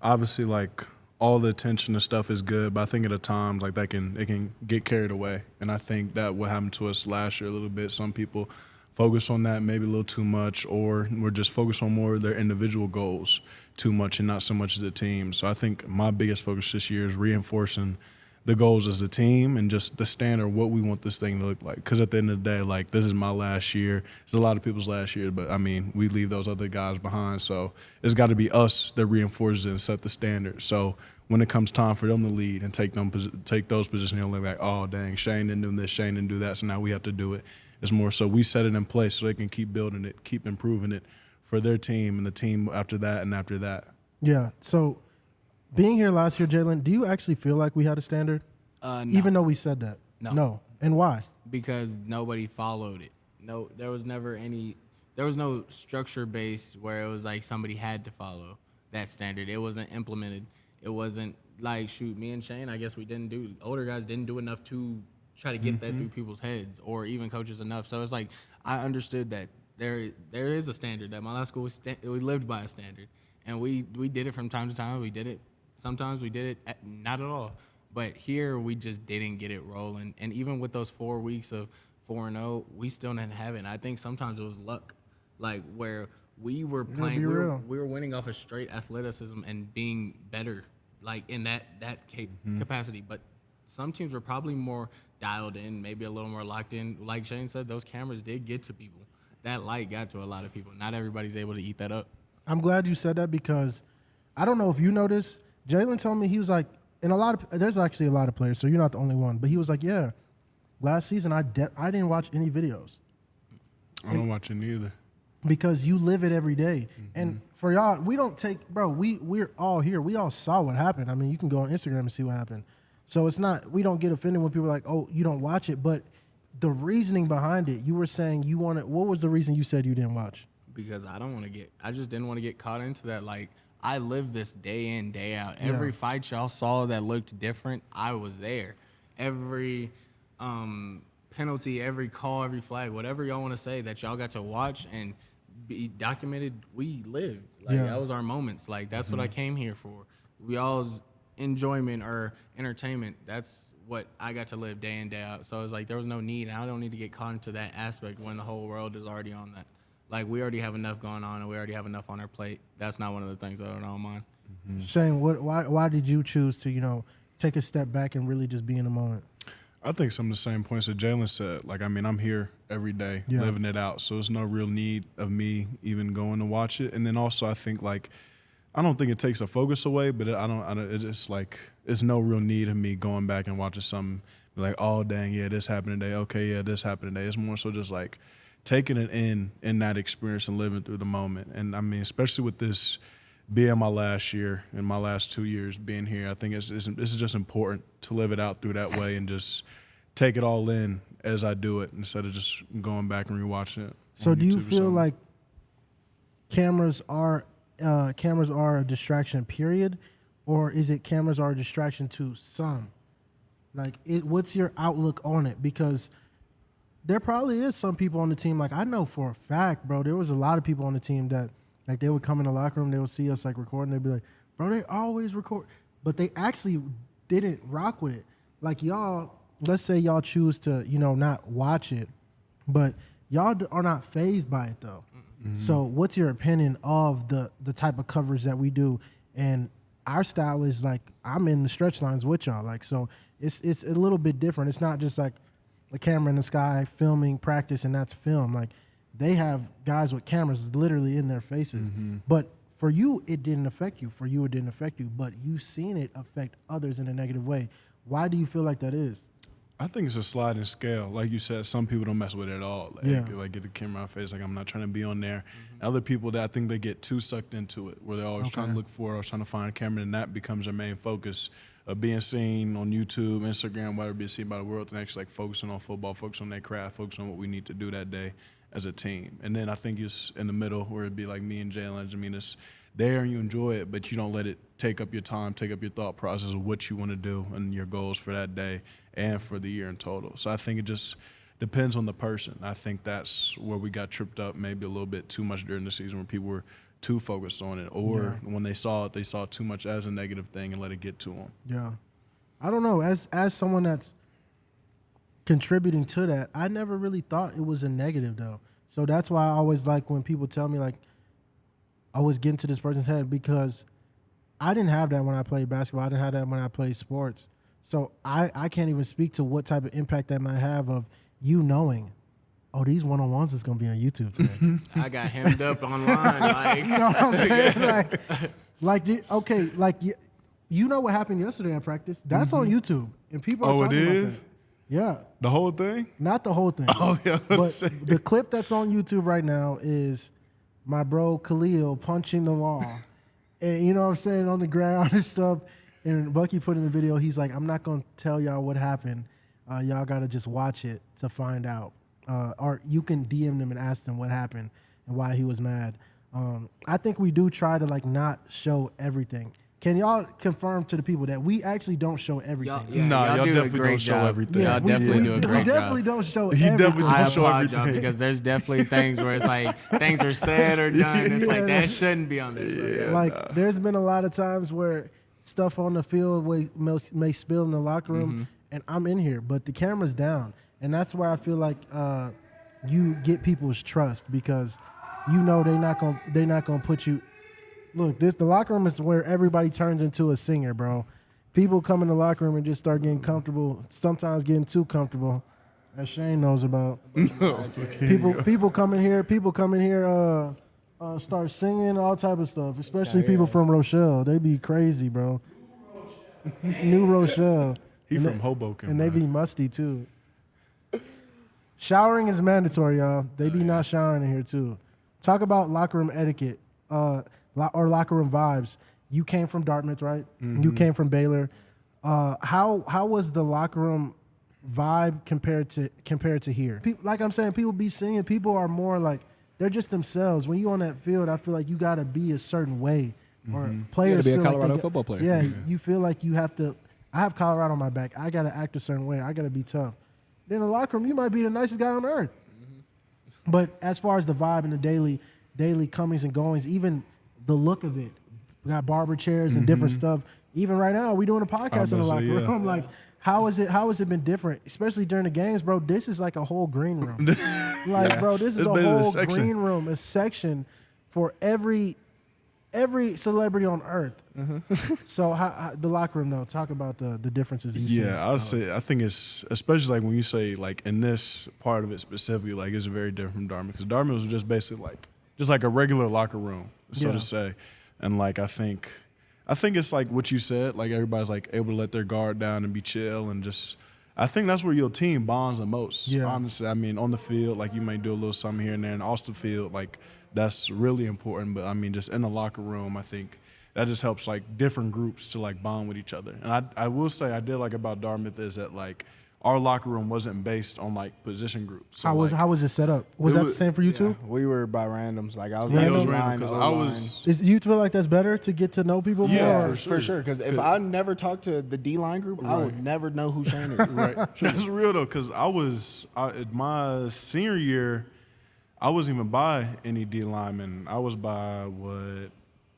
obviously like all the attention and stuff is good, but I think at times like it can get carried away. And I think that what happened to us last year a little bit, some people focus on that maybe a little too much, or we're just focused on more of their individual goals too much and not so much as a team. So I think my biggest focus this year is reinforcing the goals as a team and just the standard of what we want this thing to look like. Because at the end of the day, like, this is my last year. It's a lot of people's last year, but, I mean, we leave those other guys behind. So it's got to be us that reinforces it and set the standard. So when it comes time for them to lead and take those positions, they'll look like, oh, dang, Shane didn't do this, Shane didn't do that, so now we have to do it. It's more so we set it in place so they can keep building it, keep improving it for their team and the team after that and after that. Yeah. So being here last year, Jaylen, do you actually feel like we had a standard? No. Even though we said that? No. And why? Because nobody followed it. No, there was no structure base where it was like somebody had to follow that standard. It wasn't implemented. It wasn't like, shoot, me and Shane, I guess older guys didn't do enough to try to get that through people's heads, or even coaches enough. So it's like, I understood that there is a standard. At my last school, we lived by a standard. And we did it from time to time. We did it. Sometimes we did it not at all. But here we just didn't get it rolling. And even with those 4 weeks of 4-0, we still didn't have it. And I think sometimes it was luck, like where we were playing, we were winning off of straight athleticism and being better, like in that capacity. But some teams were probably more dialed in, maybe a little more locked in. Like Shane said, those cameras did get to people. That light got to a lot of people. Not everybody's able to eat that up. I'm glad you said that because I don't know if you noticed, Jaylen told me, he was like, and there's actually a lot of players, so you're not the only one, but he was like, yeah, last season, I didn't watch any videos. I don't watch it neither. Because you live it every day. And for y'all, we don't take, bro, we're all here. We all saw what happened. I mean, you can go on Instagram and see what happened. So it's not, we don't get offended when people are like, oh, you don't watch it. But the reasoning behind it, you were saying you wanted, what was the reason you said you didn't watch? Because I just didn't want to get caught into that. Like, I live this day in, day out. Every fight y'all saw that looked different, I was there. Every penalty, every call, every flag, whatever y'all want to say that y'all got to watch and be documented, we lived. Like, that was our moments. Like, that's what I came here for. We all's enjoyment or entertainment, that's what I got to live day in, day out. So it's like there was no need, and I don't need to get caught into that aspect when the whole world is already on that. Like, we already have enough going on, and we already have enough on our plate. That's not one of the things that I don't mind. Shane, why did you choose to, take a step back and really just be in the moment? I think some of the same points that Jaylen said. Like, I mean, I'm here every day living it out, so there's no real need of me even going to watch it. And then also, I think, like, I don't think it takes a focus away, but it's just like, it's no real need of me going back and watching something like, oh, dang, yeah, this happened today. Okay, yeah, this happened today. It's more so just like taking it in that experience and living through the moment. And I mean, especially with this being my last year and my last 2 years being here, I think this is just important to live it out through that way and just take it all in as I do it instead of just going back and rewatching it. So do you feel like cameras are a distraction, period, or is it cameras are a distraction to some? Like, what's your outlook on it? Because there probably is some people on the team, like I know for a fact, bro, there was a lot of people on the team that, like, they would come in the locker room, they would see us, like, recording, they'd be like, bro, they always record. But they actually didn't rock with it. Like, y'all, let's say y'all choose to, not watch it, but y'all are not fazed by it, though. Mm-hmm. So what's your opinion of the type of coverage that we do? And our style is, like, I'm in the stretch lines with y'all. Like, so it's a little bit different. It's not just, like, a camera in the sky filming practice and that's film. Like, they have guys with cameras literally in their faces. Mm-hmm. But for you, it didn't affect you. For you, it didn't affect you. But you've seen it affect others in a negative way. Why do you feel like that is? I think it's a sliding scale. Like you said, some people don't mess with it at all. Like get the camera in my face, like I'm not trying to be on there. Mm-hmm. Other people that I think they get too sucked into it, where they're always trying to look for it, or trying to find a camera, and that becomes their main focus of being seen on YouTube, Instagram, whatever, being seen by the world, and actually like focusing on football, focusing on their craft, focusing on what we need to do that day as a team. And then I think it's in the middle where it'd be like me and Jaylen. I mean, it's there and you enjoy it, but you don't let it take up your time, take up your thought process of what you want to do and your goals for that day and for the year in total. So I think it just depends on the person. I think that's where we got tripped up maybe a little bit too much during the season, where people were too focused on it, or when they saw it, they saw it too much as a negative thing and let it get to them. Yeah. I don't know. As someone that's contributing to that, I never really thought it was a negative, though. So that's why I always like when people tell me, like, I always get into this person's head, because I didn't have that when I played basketball. I didn't have that when I played sports. So I can't even speak to what type of impact that might have of you knowing, oh, these one-on-ones is going to be on YouTube today. I got hemmed up online. Like, you know what I'm saying? You know what happened yesterday at practice? That's on YouTube. And people are talking about that. Yeah. The whole thing? Not the whole thing. Oh, yeah. But the clip that's on YouTube right now is my bro Khalil punching the wall. And you know what I'm saying, on the ground and stuff. And Bucky put in the video, he's like, I'm not going to tell y'all what happened. Y'all got to just watch it to find out. Or you can DM them and ask them what happened and why he was mad. I think we do try to, like, not show everything. Can y'all confirm to the people that we actually don't show everything? Y'all definitely don't show everything. Y'all definitely do a great job. We definitely don't show everything. I applaud y'all, because there's definitely things where it's like things are said or done. It's like that shouldn't be on there. So, like, there's been a lot of times where stuff on the field may spill in the locker room, and I'm in here, but the camera's down. And that's where I feel like you get people's trust, because you know they're not gonna put you. Look, the locker room is where everybody turns into a singer, bro. People come in the locker room and just start getting comfortable, sometimes getting too comfortable, as Shane knows about. People come in here, start singing, all type of stuff, especially people from Rochelle. They be crazy, bro. New Rochelle. He from Hoboken. And they be musty, too. Showering is mandatory, y'all. They be not showering in here too. Talk about locker room etiquette or locker room vibes. You came from Dartmouth, right? Mm-hmm. You came from Baylor. How was the locker room vibe compared to here? Like I'm saying, people be singing. People are more like they're just themselves. When you on that field, I feel like you got to be a certain way. Or players be a feel Colorado like football player. Yeah, you feel like you have to. I have Colorado on my back. I got to act a certain way. I got to be tough. Then in the locker room, you might be the nicest guy on earth. But as far as the vibe and the daily comings and goings, even the look of it, we got barber chairs and different stuff. Even right now, we doing a podcast in the locker room. Like, how has it been different, especially during the games, bro? This is like a whole green room. Bro, this is a whole green room, a section for every celebrity on earth. So how the locker room though, talk about the differences you see. Yeah, I think it's, especially like when you say like in this part of it specifically, like it's very different from Dartmouth, because Dartmouth was just basically like a regular locker room, so to say. And like I think it's like what you said, like everybody's like able to let their guard down and be chill, and just I think that's where your team bonds the most. Yeah. Honestly, I mean on the field, like you might do a little something here and there, and off the field, like that's really important. But I mean just in the locker room, I think that just helps like different groups to like bond with each other. And I will say I did like about Dartmouth is that like our locker room wasn't based on like position groups. So how was it set up? Was that the same for you too? We were by randoms. Like I was Yeah, it by was line, random because I was. You feel like that's better to get to know people more? Yeah, for sure. Because if I never talked to the D line group, I would never know who Shane is. Right. That's real though, because my senior year, I wasn't even by any D linemen. I was by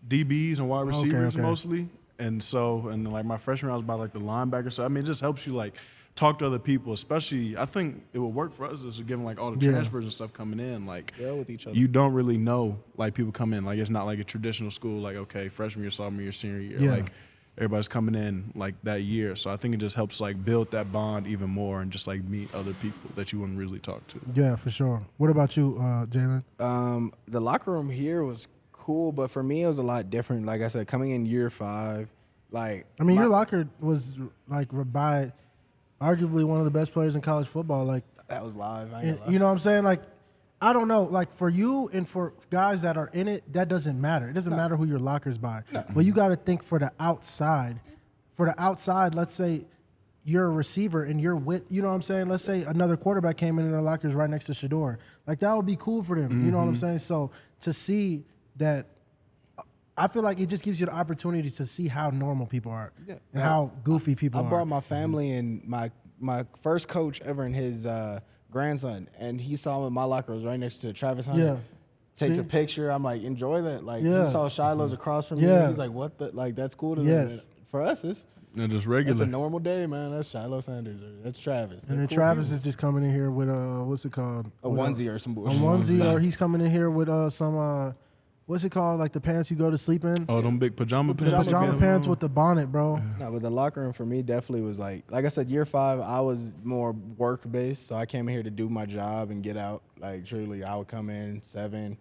DBs and wide receivers mostly. And like my freshman year, I was by like the linebacker. So I mean, it just helps you like talk to other people, especially I think it would work for us just given like all the transfers and stuff coming in. Like with each other. You don't really know like people come in. Like it's not like a traditional school, like okay, freshman year, sophomore year, senior year. Yeah. Like everybody's coming in like that year. So I think it just helps like build that bond even more and just like meet other people that you wouldn't really talk to. Yeah, for sure. What about you, Jaylen? The locker room here was cool, but for me it was a lot different. Like I said, coming in year 5, like I mean, your locker was like by arguably one of the best players in college football. Like that was live. I ain't and, gonna lie. you know what I'm saying? Like, I don't know. Like for you and for guys that are in it, that doesn't matter. It doesn't matter who your locker's by. No. But you got to think for the outside. For the outside, let's say you're a receiver and you're with, you know what I'm saying? Let's say another quarterback came in and their locker's right next to Shador. Like that would be cool for them. You know what I'm saying? So to see that, I feel like it just gives you the opportunity to see how normal people are and how goofy people are. I brought my family and my first coach ever and his grandson, and he saw my locker was right next to Travis Hunter. Yeah. Takes See? a picture. I'm like, enjoy that. Like Yeah. he saw Shiloh's across from Yeah. me. He's like, what the? Like that's cool to them. Yes. And for us, it's just a regular. normal day, man. That's Shiloh Sanders. Or that's Travis. And They're then cool Travis people. is just coming in here with what's it called? a onesie or some A bullshit. onesie, or he's coming in here with some what's it called? Like the pants you go to sleep in. Oh, them big pajama The pants. pajama pants with the bonnet, bro. No, but the locker room for me definitely was like I said, year 5, I was more work based, so I came here to do my job and get out. Like truly, I would come in 7,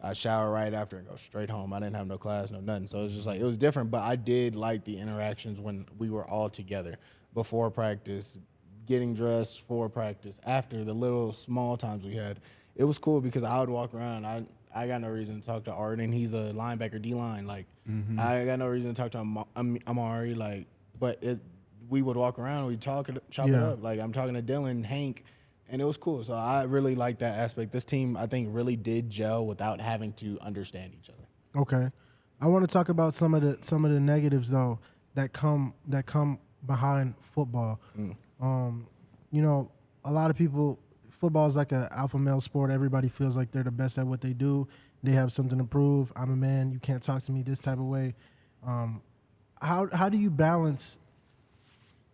I shower right after and go straight home. I didn't have no class, no nothing. So it was just like it was different, but I did like the interactions when we were all together before practice, getting dressed for practice, after the little small times we had. It was cool because I would walk around. I got no reason to talk to Arden. He's a linebacker, D-line. Like, I got no reason to talk to Amari. Like, but we would walk around, we'd chop it up. Like, I'm talking to Dylan, Hank, and it was cool. So I really like that aspect. This team, I think, really did gel without having to understand each other. Okay, I want to talk about some of the negatives though that come behind football. You know, a lot of people. Football is like an alpha male sport. Everybody feels like they're the best at what they do. They have something to prove. I'm a man. You can't talk to me this type of way. How do you balance?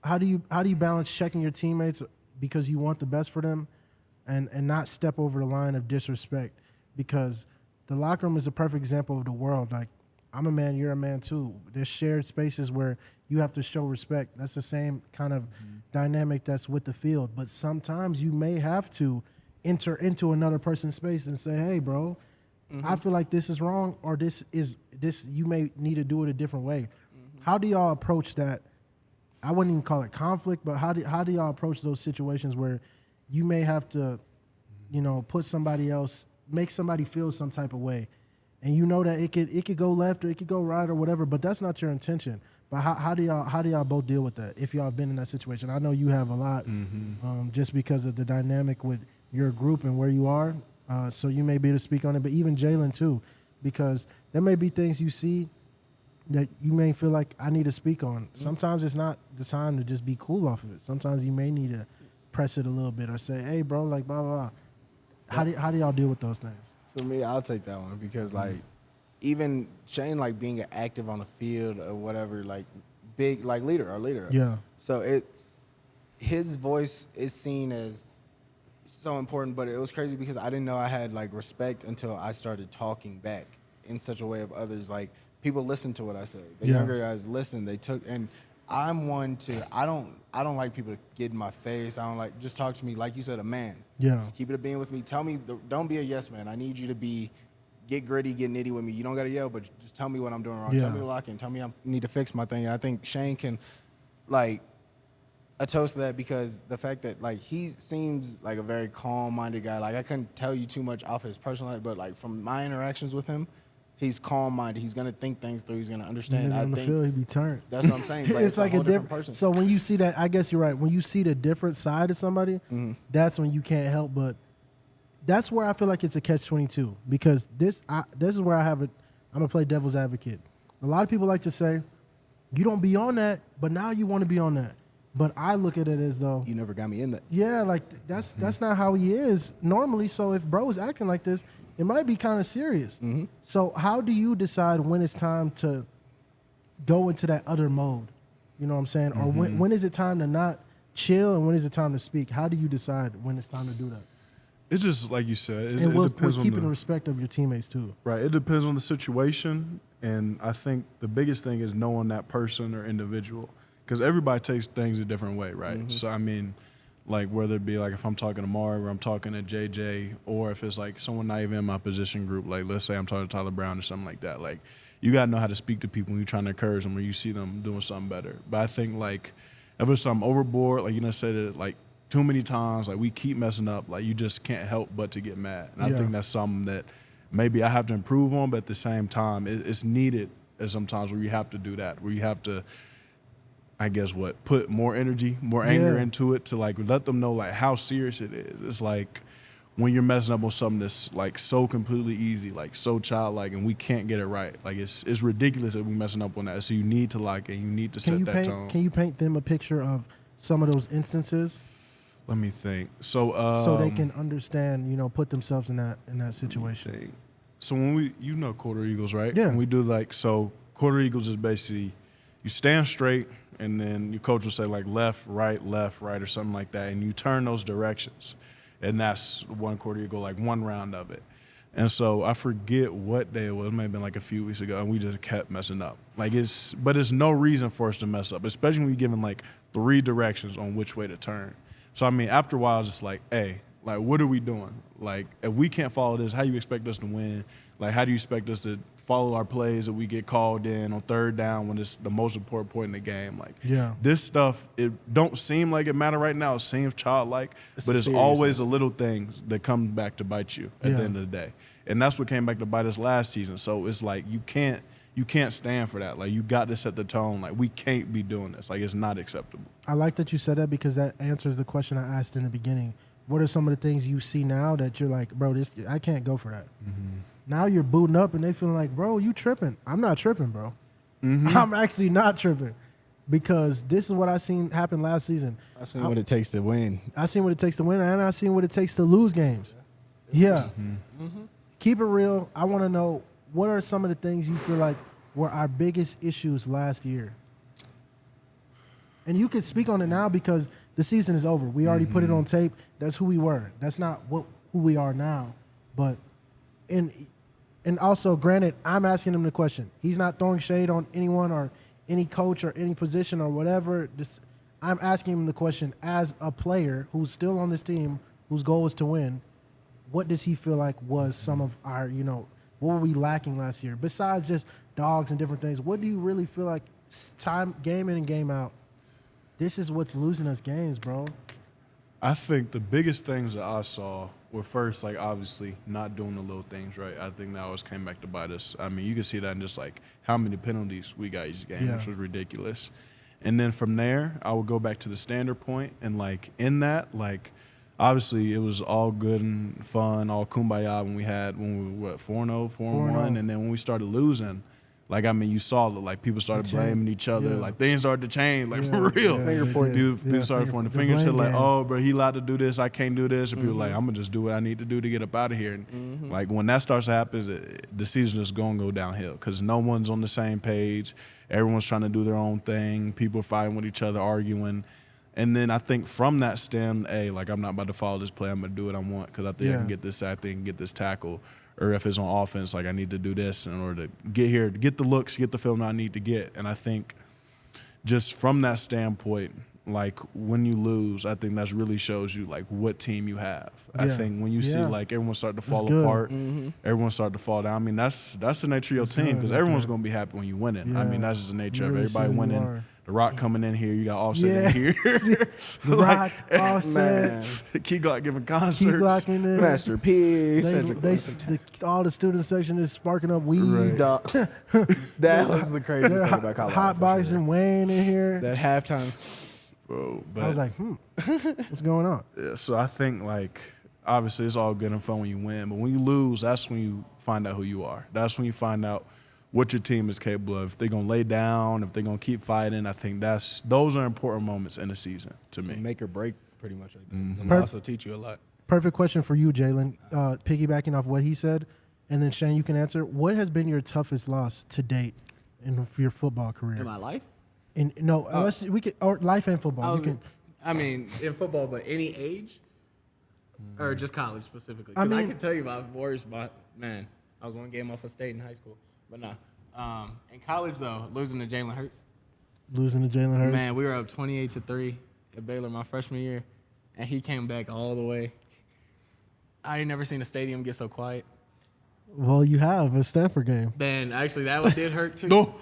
How do you balance checking your teammates because you want the best for them, and not step over the line of disrespect? Because the locker room is a perfect example of the world. Like, I'm a man, you're a man too. There's shared spaces where you have to show respect. That's the same kind of dynamic that's with the field. But sometimes you may have to enter into another person's space and say, hey, bro, I feel like this is wrong, or this you may need to do it a different way. How do y'all approach that? I wouldn't even call it conflict, but how do y'all approach those situations where you may have to put somebody else, make somebody feel some type of way, and you know that it could go left or it could go right or whatever, but that's not your intention. But how do y'all both deal with that if y'all have been in that situation? I know you have a lot, just because of the dynamic with your group and where you are. So you may be able to speak on it, but even Jaylen too, because there may be things you see that you may feel like I need to speak on. Sometimes it's not the time to just be cool off of it. Sometimes you may need to press it a little bit or say, hey, bro, like, blah, blah, blah. How do y'all deal with those things? For me, I'll take that one because, like, even Shane, like, being active on the field or whatever, like, big, like, our leader. Yeah. So it's his voice is seen as so important, but it was crazy because I didn't know I had, like, respect until I started talking back in such a way of others. Like, people listen to what I say. The younger guys listen. They took, and I'm one to, I don't like people to get in my face. I don't like, just talk to me like you said, a man. Yeah. Just keep it a being with me. Tell me, don't be a yes man. I need you to get gritty, get nitty with me. You don't got to yell, but just tell me what I'm doing wrong. Yeah. Tell me to lock in. Tell me I need to fix my thing. And I think Shane can, like, a toast to that because the fact that, like, he seems like a very calm-minded guy. Like, I couldn't tell you too much off his personal life, but, like, from my interactions with him, he's calm-minded. He's gonna think things through. He's gonna understand. On the field, he'd be turned. That's what I'm saying. Like, it's like a a different person. So when you see that, I guess you're right. When you see the different side of somebody, that's when you can't help but. That's where I feel like it's a catch-22 because this is where I have it. I'm gonna play devil's advocate. A lot of people like to say, "You don't be on that," but now you want to be on that. But I look at it as though you never got me in that. Yeah, like that's not how he is normally. So if bro is acting like this, it might be kind of serious. So how do you decide when it's time to go into that other mode? You know what I'm saying? Or when is it time to not chill and when is it time to speak? How do you decide when it's time to do that? It's just like you said. And it with depends on keeping the respect of your teammates too. Right. It depends on the situation, and I think the biggest thing is knowing that person or individual, because everybody takes things a different way, right? So I mean, like whether it be like if I'm talking to Marv or I'm talking to JJ, or if it's like someone not even in my position group, like let's say I'm talking to Tyler Brown or something like that. Like you gotta know how to speak to people when you're trying to encourage them or you see them doing something better. But I think like if it's something overboard, like said it like too many times, like we keep messing up, like you just can't help but to get mad. And I think that's something that maybe I have to improve on, but at the same time, it's needed at sometimes where you have to do that, where you have to, I guess put more energy, more anger into it to like let them know like how serious it is. It's like when you're messing up on something that's like so completely easy, like so childlike, and we can't get it right. Like it's ridiculous that we're messing up on that. So you need to like it. You need to set that tone. Can you paint them a picture of some of those instances? Let me think. So they can understand, put themselves in that situation. So when we, quarter eagles, right? Yeah. When we do quarter eagles is basically you stand straight and then your coach will say like left, right, or something like that. And you turn those directions. And that's one quarter eagle, like one round of it. And so I forget what day it was. It may have been like a few weeks ago, and we just kept messing up. But it's no reason for us to mess up, especially when you're given like 3 directions on which way to turn. So, I mean, after a while, it's just like, hey, like, what are we doing? Like, if we can't follow this, how do you expect us to win? Like, how do you expect us to follow our plays that we get called in on 3rd down when it's the most important point in the game? Like, this stuff, it don't seem like it matter right now. It seems childlike, but it's always a little things that come back to bite you at the end of the day. And that's what came back to bite us last season. So it's like you can't stand for that. Like, you got to set the tone. Like, we can't be doing this. Like, it's not acceptable. I like that you said that because that answers the question I asked in the beginning. What are some of the things you see now that you're like, bro, I can't go for that? Now you're booting up and they feeling like, bro, you tripping. I'm not tripping, bro. I'm actually not tripping because this is what I seen happen last season. I've seen what it takes to win. I seen what it takes to win, and I seen what it takes to lose games. Keep it real. I want to know, what are some of the things you feel like were our biggest issues last year? And you can speak on it now because the season is over. We already put it on tape. That's who we were. That's not who we are now. But and also, granted, I'm asking him the question. He's not throwing shade on anyone or any coach or any position or whatever. I'm asking him the question as a player who's still on this team, whose goal is to win. What does he feel like was some of our, what were we lacking last year? Besides just dogs and different things, what do you really feel like game in and game out? This is what's losing us games, bro. I think the biggest things that I saw well, first, like, obviously not doing the little things right. I think that always came back to bite us. I mean, you can see that in just like how many penalties we got each game, which was ridiculous. And then from there, I would go back to the standard point, and like in that, like obviously it was all good and fun, all kumbaya when we were 4-0, 4-1, and then when we started losing. Like, I mean, you saw that, like, people started blaming each other. Like, things started to change, like, for real. Finger point. People started pointing the fingers to, like, oh, bro, he allowed to do this, I can't do this. And people like, I'm going to just do what I need to do to get up out of here. And, like, when that starts to happen, the season is going to go downhill because no one's on the same page. Everyone's trying to do their own thing. People are fighting with each other, arguing. And then I think from that stem, like, I'm not about to follow this play. I'm going to do what I want because I think I can get this sack, I can get this tackle. Or if it's on offense, like, I need to do this in order to get here, get the looks, get the film I need to get. And I think just from that standpoint, like, when you lose, I think that really shows you, like, what team you have. I think when you see, like, everyone start to fall apart, everyone start to fall down, I mean, that's the nature of your team because everyone's going to be be happy when you win it. I mean, that's just the nature of everybody winning. The Rock coming in here, you got Offset in here. The Rock, Offset. Key Glock giving concerts. Key Glock in there. Master P. All the student section is sparking up weed. Right. That was the craziest thing about college. Hot boxing Wayne in here. That halftime. Bro, but I was like, what's going on? Yeah, so I think, like, obviously it's all good and fun when you win, but when you lose, that's when you find out who you are. That's when you find out what your team is capable of. If they're going to lay down, if they're going to keep fighting, I think those are important moments in the season to me. Make or break, pretty much. Like that. And also teach you a lot. Perfect question for you, Jaylen. Piggybacking off what he said, and then Shane, you can answer. What has been your toughest loss to date in your football career? In my life? Unless we could, or life and football. I mean, in football, but any age, or just college specifically. I I can tell you my worst, man. I was one game off of state in high school, but no. In college though, losing to Jaylen Hurts. Man, we were up 28-3 at Baylor my freshman year, and he came back all the way. I ain't never seen a stadium get so quiet. Well, you have a Stanford game. Man, actually, that one did hurt too. No.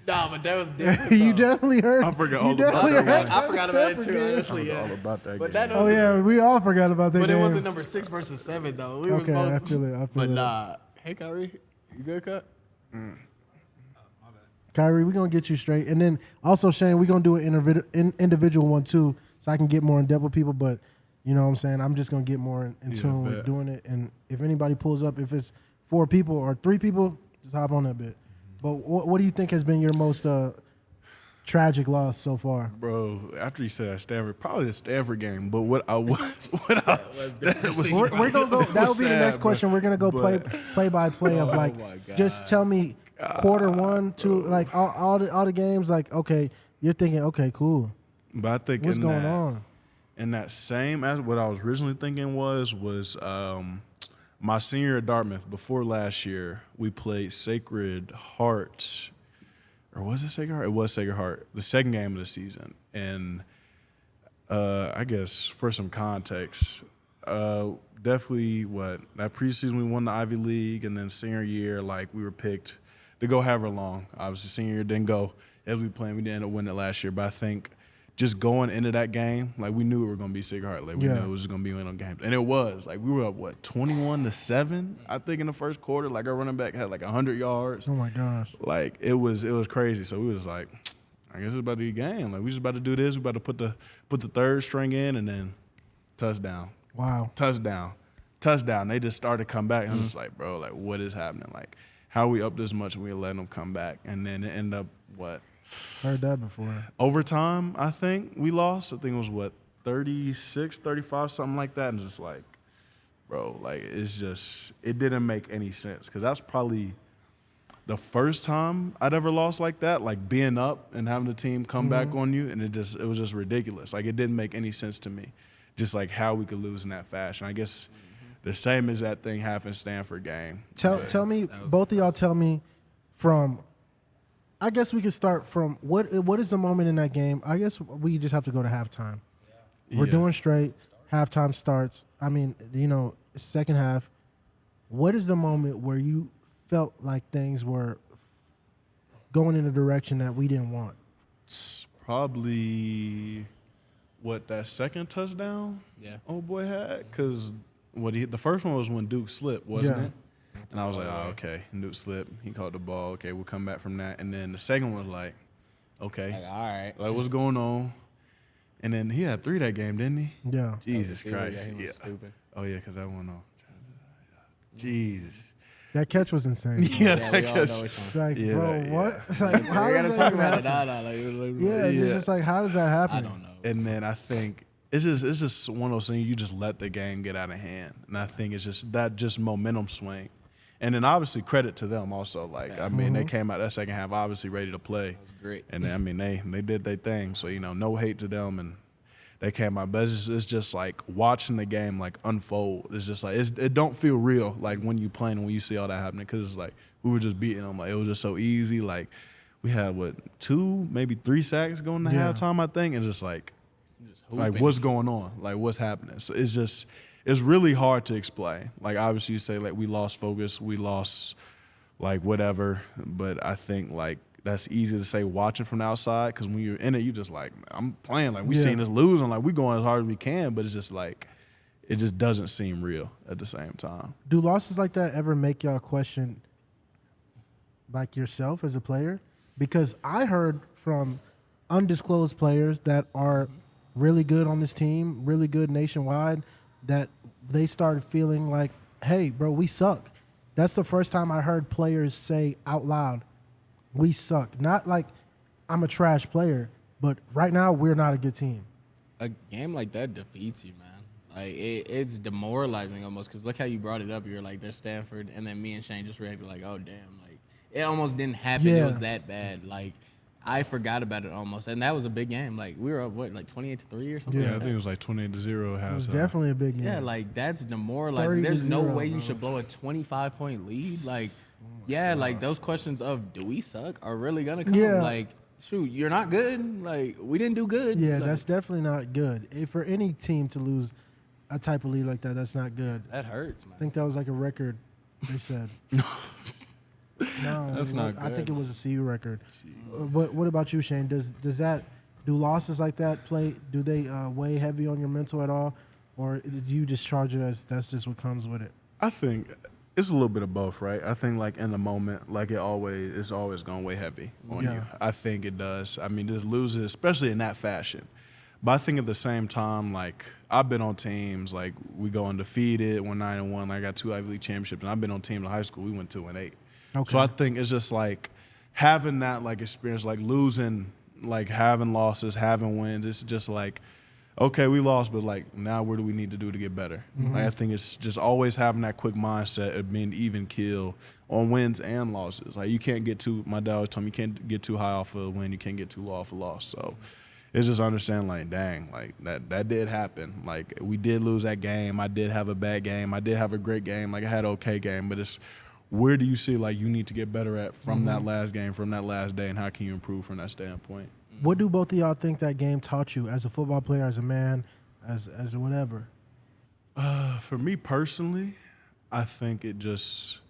No, but that was different. You definitely heard. I forgot all about that. I forgot about it too, honestly. All about that But game. that was, We all forgot about that but game. it wasn't number 6 versus 7 though. We Okay, was both, I feel it. But nah, hey Kyrie, you good, cut? Kyrie, we're going to get you straight. And then also, Shane, we're going to do an individual one too, so I can get more in depth with people. But, you know what I'm saying? I'm just going to get more in tune with doing it. And if anybody pulls up, if it's 4 people or 3 people, just hop on that bit. But what do you think has been your most tragic loss so far? Bro, after you said that Stanford, probably the Stanford game. But we're gonna go. That will be the next question. We're gonna go play by play of like, just tell me quarter 1, 2, like all the games. Like, okay, you're thinking, okay, cool. But I think what's going on? And that same as what I was originally thinking was my senior year at Dartmouth. Before last year, we played Sacred Heart. Or was it Sacred Heart? It was Sacred Heart, the second game of the season. And I guess for some context, definitely that preseason we won the Ivy League, and then senior year, like, we were picked to go however long. Obviously, senior year didn't go as we planned. We didn't end up winning it last year. But I think just going into that game, like, we knew it were going to be Sacred Heart. Like, we knew it was going to be one of them games. And it was. Like, we were up, 21-7, I think, in the first quarter. Like, our running back had, 100 yards. Oh, my gosh. Like, it was crazy. So we was like, I guess it's about to be a game. Like, we just about to do this. We about to put the third string in, and then touchdown. Wow. Touchdown. They just started to come back. And I was just like, bro, like, what is happening? Like, how are we up this much and we letting them come back? And then it ended up, Heard that before. Overtime, I think we lost. I think it was 36, 35, something like that. And just like, bro, like, it didn't make any sense. Because that's probably the first time I'd ever lost like that, like being up and having the team come back on you. And it was just ridiculous. Like, it didn't make any sense to me. Just like how we could lose in that fashion. I guess the same as that thing happened in Stanford game. Tell me, both of y'all tell me from, I guess we could start from what is the moment in that game? I guess we just have to go to halftime. We're doing straight. Halftime starts. I mean, second half. What is the moment where you felt like things were going in a direction that we didn't want? Probably that second touchdown? Yeah. Old boy had, because the first one was when Duke slipped, wasn't Yeah. it? And I was like, oh, okay. And Duke slipped. He caught the ball. Okay, we'll come back from that. And then the second one was like, okay. Like, all right. Like, what's going on? And then he had 3 that game, didn't he? Yeah. Jesus Yeah, Christ. he was Yeah. stupid. Oh, yeah, because that one off. Jesus. That catch was insane. Yeah, that we all know catch- which one. Like, Yeah, bro, yeah. what? Like, how We gotta does talk that about it. happen? Nah, like, Yeah, it's Yeah. just like, how does that happen? I don't know. And then I think it's just one of those things you just let the game get out of hand. And I think it's just that just momentum swing. And then obviously credit to them also. Like, I mean, they came out that second half obviously ready to play. That was great. And I mean, they did their thing. So, no hate to them, and they came out. But it's just like watching the game like unfold. It's just like it don't feel real like when you playing when you see all that happening, because it's like we were just beating them. Like, it was just so easy. Like, we had 2, maybe 3 sacks going to Yeah. halftime, I think. It's just like Hooping. what's going on? Like, what's happening? So it's really hard to explain. Like, obviously you say like we lost focus, we lost like whatever, but I think like that's easy to say watching from the outside, because when you're in it, you just like, I'm playing, like we Yeah. seen us losing, like we going as hard as we can, but it's just like it just doesn't seem real at the same time. Do losses like that ever make y'all question, like, yourself as a player? Because I heard from undisclosed players that are really good on this team, really good nationwide, that they started feeling like, hey, bro, we suck. That's the first time I heard players say out loud, we suck. Not like I'm a trash player, but right now we're not a good team. A game like that defeats you, man. Like, it's demoralizing almost, because look how you brought it up. You're like, there's Stanford, and then me and Shane just reacted like, oh, damn. Like, it almost didn't happen. Yeah. It was that bad. Like, I forgot about it almost. And that was a big game. Like, we were up, what, like 28-3 or something? Yeah. Yeah, I think it was like 28-0 at It was halftime. definitely a big game. Yeah, like, that's demoralizing. 30-0, There's no way you bro. should blow a 25-point lead. Like, yeah, like, those questions of, do we suck, are really going to come. Yeah. Like, shoot, you're not good. Like, we didn't do good. Yeah, Like, that's definitely not good. For any team to lose a type of lead like that, that's not good. that hurts, man. I think that was like a record, they said. No, That's not I think good. it was a CU record. What about you, Shane? Do losses like that do they weigh heavy on your mental at all? Or do you just charge it as that's just what comes with it? I think it's a little bit of both, right? I think like in the moment, like it's always gonna weigh heavy on Yeah. you. I think it does. I mean, just losing, especially in that fashion. But I think at the same time, like I've been on teams like we go undefeated, 9-1. Like, I got 2 Ivy League championships, and I've been on teams in high school. We went 2-8. Okay. So I think it's just like having that like experience, like losing, like having losses, having wins. It's just like, okay, we lost, but like now what do we need to do to get better? Like, I think it's just always having that quick mindset of being even keel on wins and losses. Like, you can't get too, my dad always told me, you can't get too high off of a win, you can't get too low off a loss. So it's just understanding like, dang, like that did happen. Like, we did lose that game. I did have a bad game. I did have a great game. Like, I had an okay game, but it's where do you see like you need to get better at from that last game, from that last day, and how can you improve from that standpoint? What do both of y'all think that game taught you as a football player, as a man, as whatever? For me personally, I think it just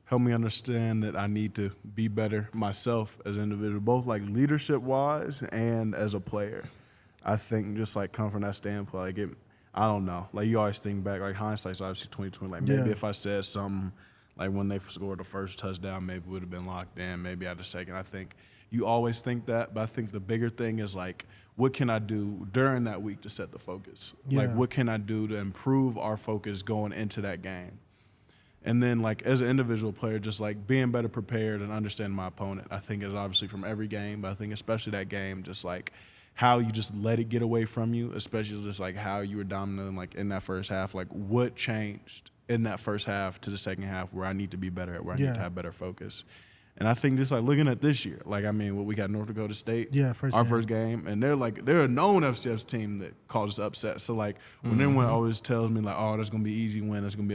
helped me understand that I need to be better myself as an individual, both like leadership wise and as a player. I think just like come from that standpoint, like I don't know. Like, you always think back, like hindsight's obviously 2020. Like, maybe Yeah. if I said something like when they scored the first touchdown, maybe it would have been locked in, maybe at the second. I think you always think that, but I think the bigger thing is like, what can I do during that week to set the focus? Like, Yeah. what can I do to improve our focus going into that game? And then, like, as an individual player, just like being better prepared and understanding my opponent, I think is obviously from every game, but I think especially that game, just like how you just let it get away from you, especially just like how you were dominant, like in that first half, like what changed in that first half to the second half where I need to be better at, where I need to have better focus. And I think just like looking at this year, like, I mean, what we got North Dakota State, First game, and they're a known FCS team that caused us upset. So like when anyone always tells me like, oh, that's gonna be easy win, that's gonna be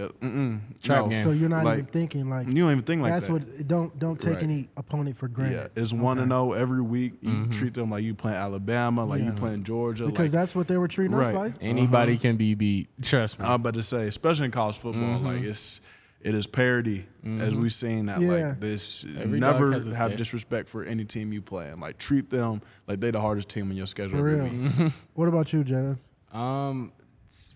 Trap no. game. So you're not Like, even thinking like you don't even think like that's that. what don't take Right. any opponent for Yeah, granted. it's 1-0 every week. You treat them like you playing Alabama, like you playing Georgia. because like, that's what they were treating us Right. like. Anybody can be beat. Trust me. I'm about to say, especially in college football, like it is parity, as we've seen that. Yeah. Like this, Every never dog has a have day. disrespect for any team you play in. Like, treat them like they the hardest team in your schedule For every real. week. What about you, Jaylen?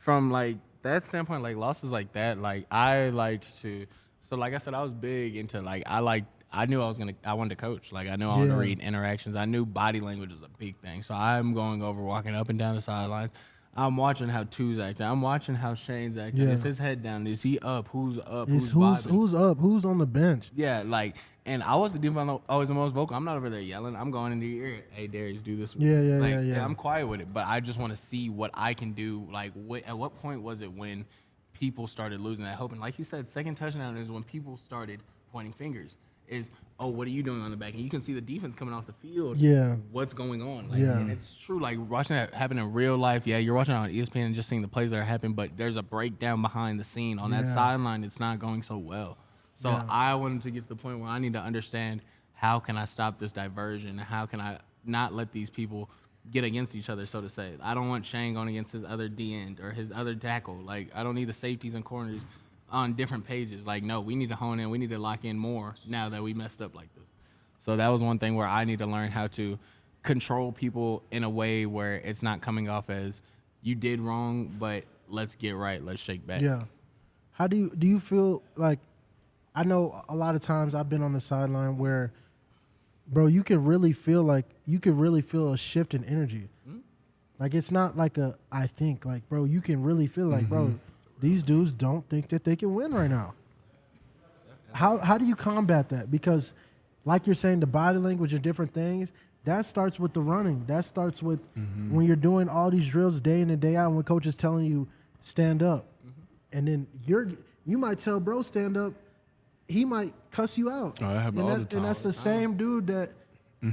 From like that standpoint, like losses like that, like I liked to. So like I said, I was big into like I knew I wanted to coach. Like I knew I wanted to read interactions. I knew body language was a big thing. So I'm going over, walking up and down the sidelines. I'm watching how Two's acting. I'm watching how Shane's acting. Yeah. Is his head down? Is he up? Who's up? It's Who's who's up? Who's on the bench? Yeah, like, and I wasn't even always the most vocal. I'm not over there yelling. I'm going into your ear. Hey, Darius, do this. Yeah. I'm quiet with it, but I just want to see what I can do. Like, at what point was it when people started losing that hope? And like you said, second touchdown is when people started pointing fingers. Is, oh, what are you doing on the back? And you can see the defense coming off the field. Yeah. What's going on? Like, and it's true. Like, watching that happen in real life, yeah, you're watching it on ESPN and just seeing the plays that are happening, but there's a breakdown behind the scene. On that sideline, it's not going so well. So I wanted to get to the point where I need to understand, how can I stop this diversion? How can I not let these people get against each other, so to say? I don't want Shane going against his other D end or his other tackle. Like, I don't need the safeties and corners on different pages. Like, no, we need to hone in. We need to lock in more now that we messed up like this. So that was one thing where I need to learn how to control people in a way where it's not coming off as you did wrong, but let's get right. Let's shake back. Yeah. How do you feel like, I know a lot of times I've been on the sideline where, bro, you can really feel a shift in energy. Mm-hmm. Like, it's not like I think, like, bro, you can really feel like, bro, these dudes don't think that they can win right now. How do you combat that? Because, like you're saying, the body language and different things, that starts with the running. That starts with when you're doing all these drills day in and day out, and when coach is telling you, stand up. And then you might tell bro, stand up. He might cuss you out. Oh, that happens all the time. And that's the same dude that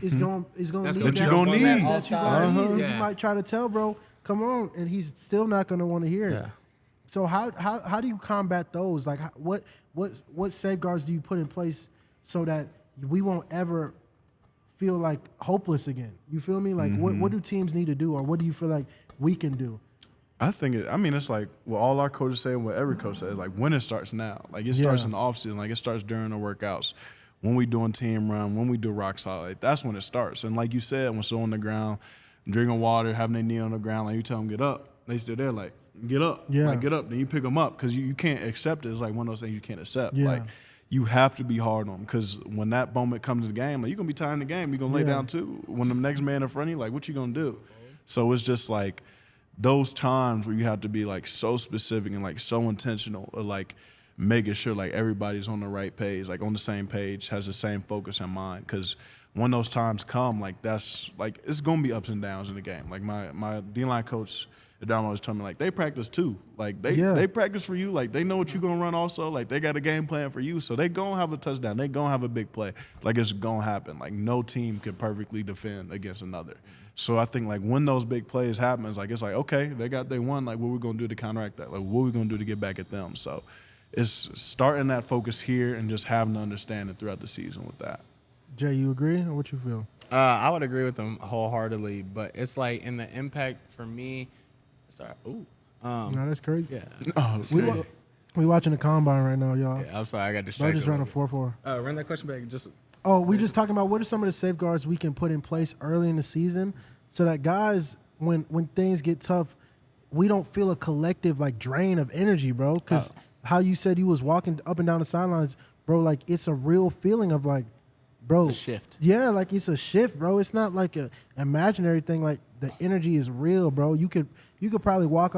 is going to need that you're gonna need. That you're gonna need. Yeah. You might try to tell bro, come on, and he's still not going to want to hear it. Yeah. So how do you combat those? Like, what safeguards do you put in place so that we won't ever feel like hopeless again? You feel me? Like, what do teams need to do, or what do you feel like we can do? I think it's like what all our coaches say and what every coach says, like, when it starts now. Like, it starts in the offseason. Like, it starts during the workouts. When we doing team run, when we do rock solid, like, that's when it starts. And like you said, when someone on the ground, drinking water, having their knee on the ground, like, you tell them get up, they still there, like, get up. Yeah. Like, get up. Then you pick them up because you can't accept it. It's like one of those things you can't accept. Yeah. Like, you have to be hard on them because when that moment comes to the game, like, you're going to be tired in the game. You're going to lay down too. When the next man in front of you, like, what you going to do? So it's just like those times where you have to be like so specific and like so intentional, or like making sure like everybody's on the right page, like on the same page, has the same focus in mind. Because when those times come, like, that's like, it's gonna be ups and downs in the game. Like my D-line coach Adamo was telling me, like, they practice too. Like they practice for you. Like, they know what you're gonna run also. Like, they got a game plan for you. So they gonna have a touchdown. They gonna have a big play. Like, it's gonna happen. Like, no team can perfectly defend against another. So I think like when those big plays happen, it's like okay, they won. Like, what we gonna do to counteract that? Like, what we gonna do to get back at them? So it's starting that focus here and just having to understand it throughout the season with that. Jay, you agree, or what you feel? I would agree with them wholeheartedly, but it's like in the impact for me. Sorry. Ooh. No, that's crazy. Yeah. Oh, We watching the combine right now, y'all. Yeah, I'm sorry, I got Bro distracted. just ran a 4.4. Run that question back. We just talking about what are some of the safeguards we can put in place early in the season so that guys, when things get tough, we don't feel a collective like drain of energy, bro. Because how you said you was walking up and down the sidelines, bro, like it's a real feeling of like, bro, a shift. Yeah, like it's a shift, bro. It's not like a imaginary thing. Like the energy is real, bro. You could probably walk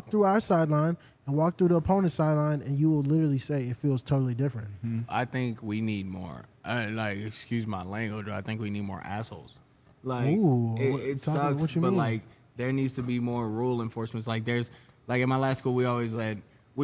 through our sideline and walk through the opponent's sideline, and you will literally say it feels totally different. Mm-hmm. I think we need more. Like, excuse my language, I think we need more assholes. Like, Ooh, it sucks, what you but mean? like there needs to be more rule enforcement. Like, there's like in my last school, we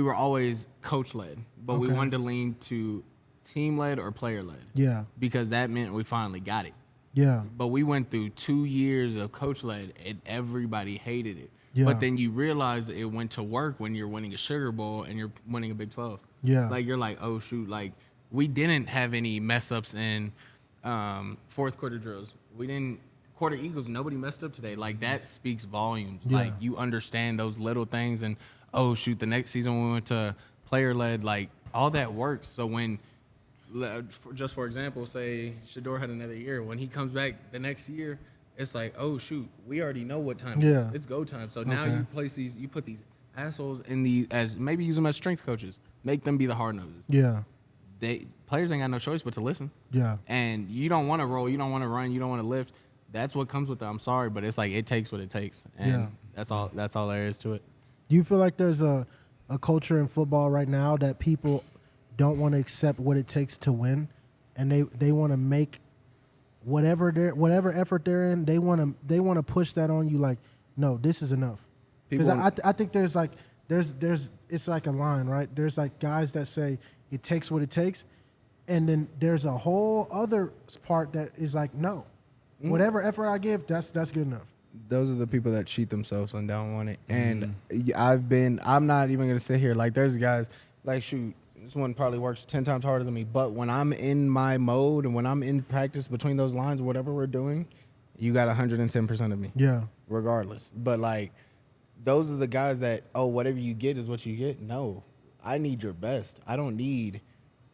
were always coach led, but we wanted to lean to team led or player led. Yeah, because that meant we finally got it. yeah, But we went through 2 years of coach led, and everybody hated it. Yeah. But then you realize it went to work when you're winning a Sugar Bowl and you're winning a Big 12. Yeah. Like, you're like, oh, shoot. Like, we didn't have any mess-ups in fourth quarter drills. We didn't – quarter equals, nobody messed up today. Like, that speaks volumes. Yeah. Like, you understand those little things. And, oh, shoot, the next season when we went to player-led, like, all that works. So when – just for example, say Shador had another year. When he comes back the next year – it's like, oh shoot, we already know what time it is. It's go time. So now you put these assholes as maybe use them as strength coaches. Make them be the hard noses. Yeah. Players ain't got no choice but to listen. Yeah. And you don't want to roll, you don't want to run, you don't want to lift. That's what comes with it. I'm sorry, but it's like it takes what it takes. And that's all there is to it. Do you feel like there's a culture in football right now that people don't want to accept what it takes to win, and they want to make whatever effort they're in, they want to push that on you like, no, this is enough. Because I think there's it's like a line, right? There's like guys that say it takes what it takes, and then there's a whole other part that is like, no, whatever effort I give, that's good enough. Those are the people that cheat themselves and don't want it. And I'm not even going to sit here. Like, there's guys, like, shoot, this one probably works 10 times harder than me. But when I'm in my mode and when I'm in practice between those lines, whatever we're doing, you got 110% of me. Yeah. Regardless. But, like, those are the guys that, whatever you get is what you get. No, I need your best. I don't need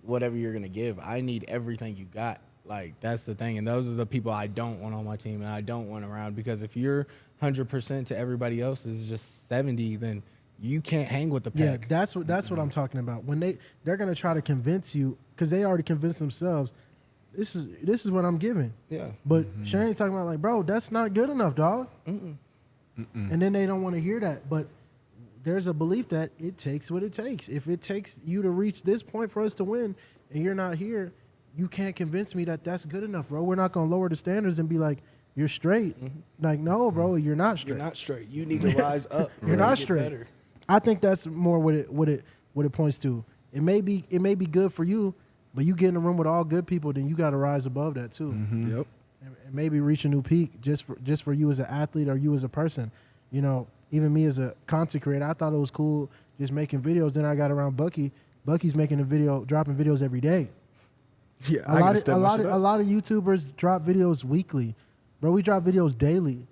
whatever you're going to give. I need everything you got. Like, that's the thing. And those are the people I don't want on my team and I don't want around. Because if you're 100% to everybody else is just 70, then you can't hang with the pack. Yeah, that's what I'm talking about. When they're going to try to convince you, because they already convinced themselves, this is what I'm giving. Yeah. But Shane's talking about, like, bro, that's not good enough, dog. And then they don't want to hear that. But there's a belief that it takes what it takes. If it takes you to reach this point for us to win and you're not here, you can't convince me that that's good enough, bro. We're not going to lower the standards and be like, you're straight. Like, no, bro, you're not straight. You're not straight. You need to rise up. You're not straight. Better. I think that's more what it points to. It may be good for you, but you get in a room with all good people, then you got to rise above that too. Yep. And maybe reach a new peak just for you as an athlete or you as a person. You know, even me as a content creator, I thought it was cool just making videos. Then I got around Bucky. Bucky's making dropping videos every day. Yeah, a lot of YouTubers drop videos weekly, bro. We drop videos daily.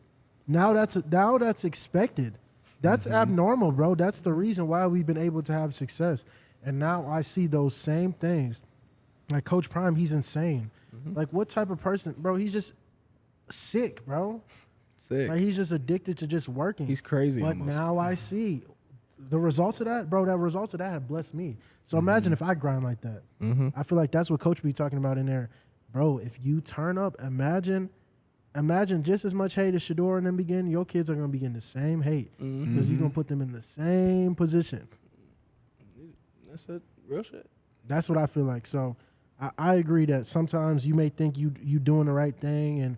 Now that's expected. That's abnormal, bro. That's the reason why we've been able to have success. And now I see those same things. Like Coach Prime, he's insane. Like, what type of person, bro? He's just sick, bro. Sick. Like, he's just addicted to just working. He's crazy. But almost. now I see the results of that, bro. That results of that have blessed me. So imagine if I grind like that. I feel like that's what Coach be talking about in there, bro. If you turn up, imagine just as much hate as Shador in the beginning. Your kids are gonna be getting the same hate because you're gonna put them in the same position. That's it. Real shit. That's what I feel like. So I agree that sometimes you may think you doing the right thing, and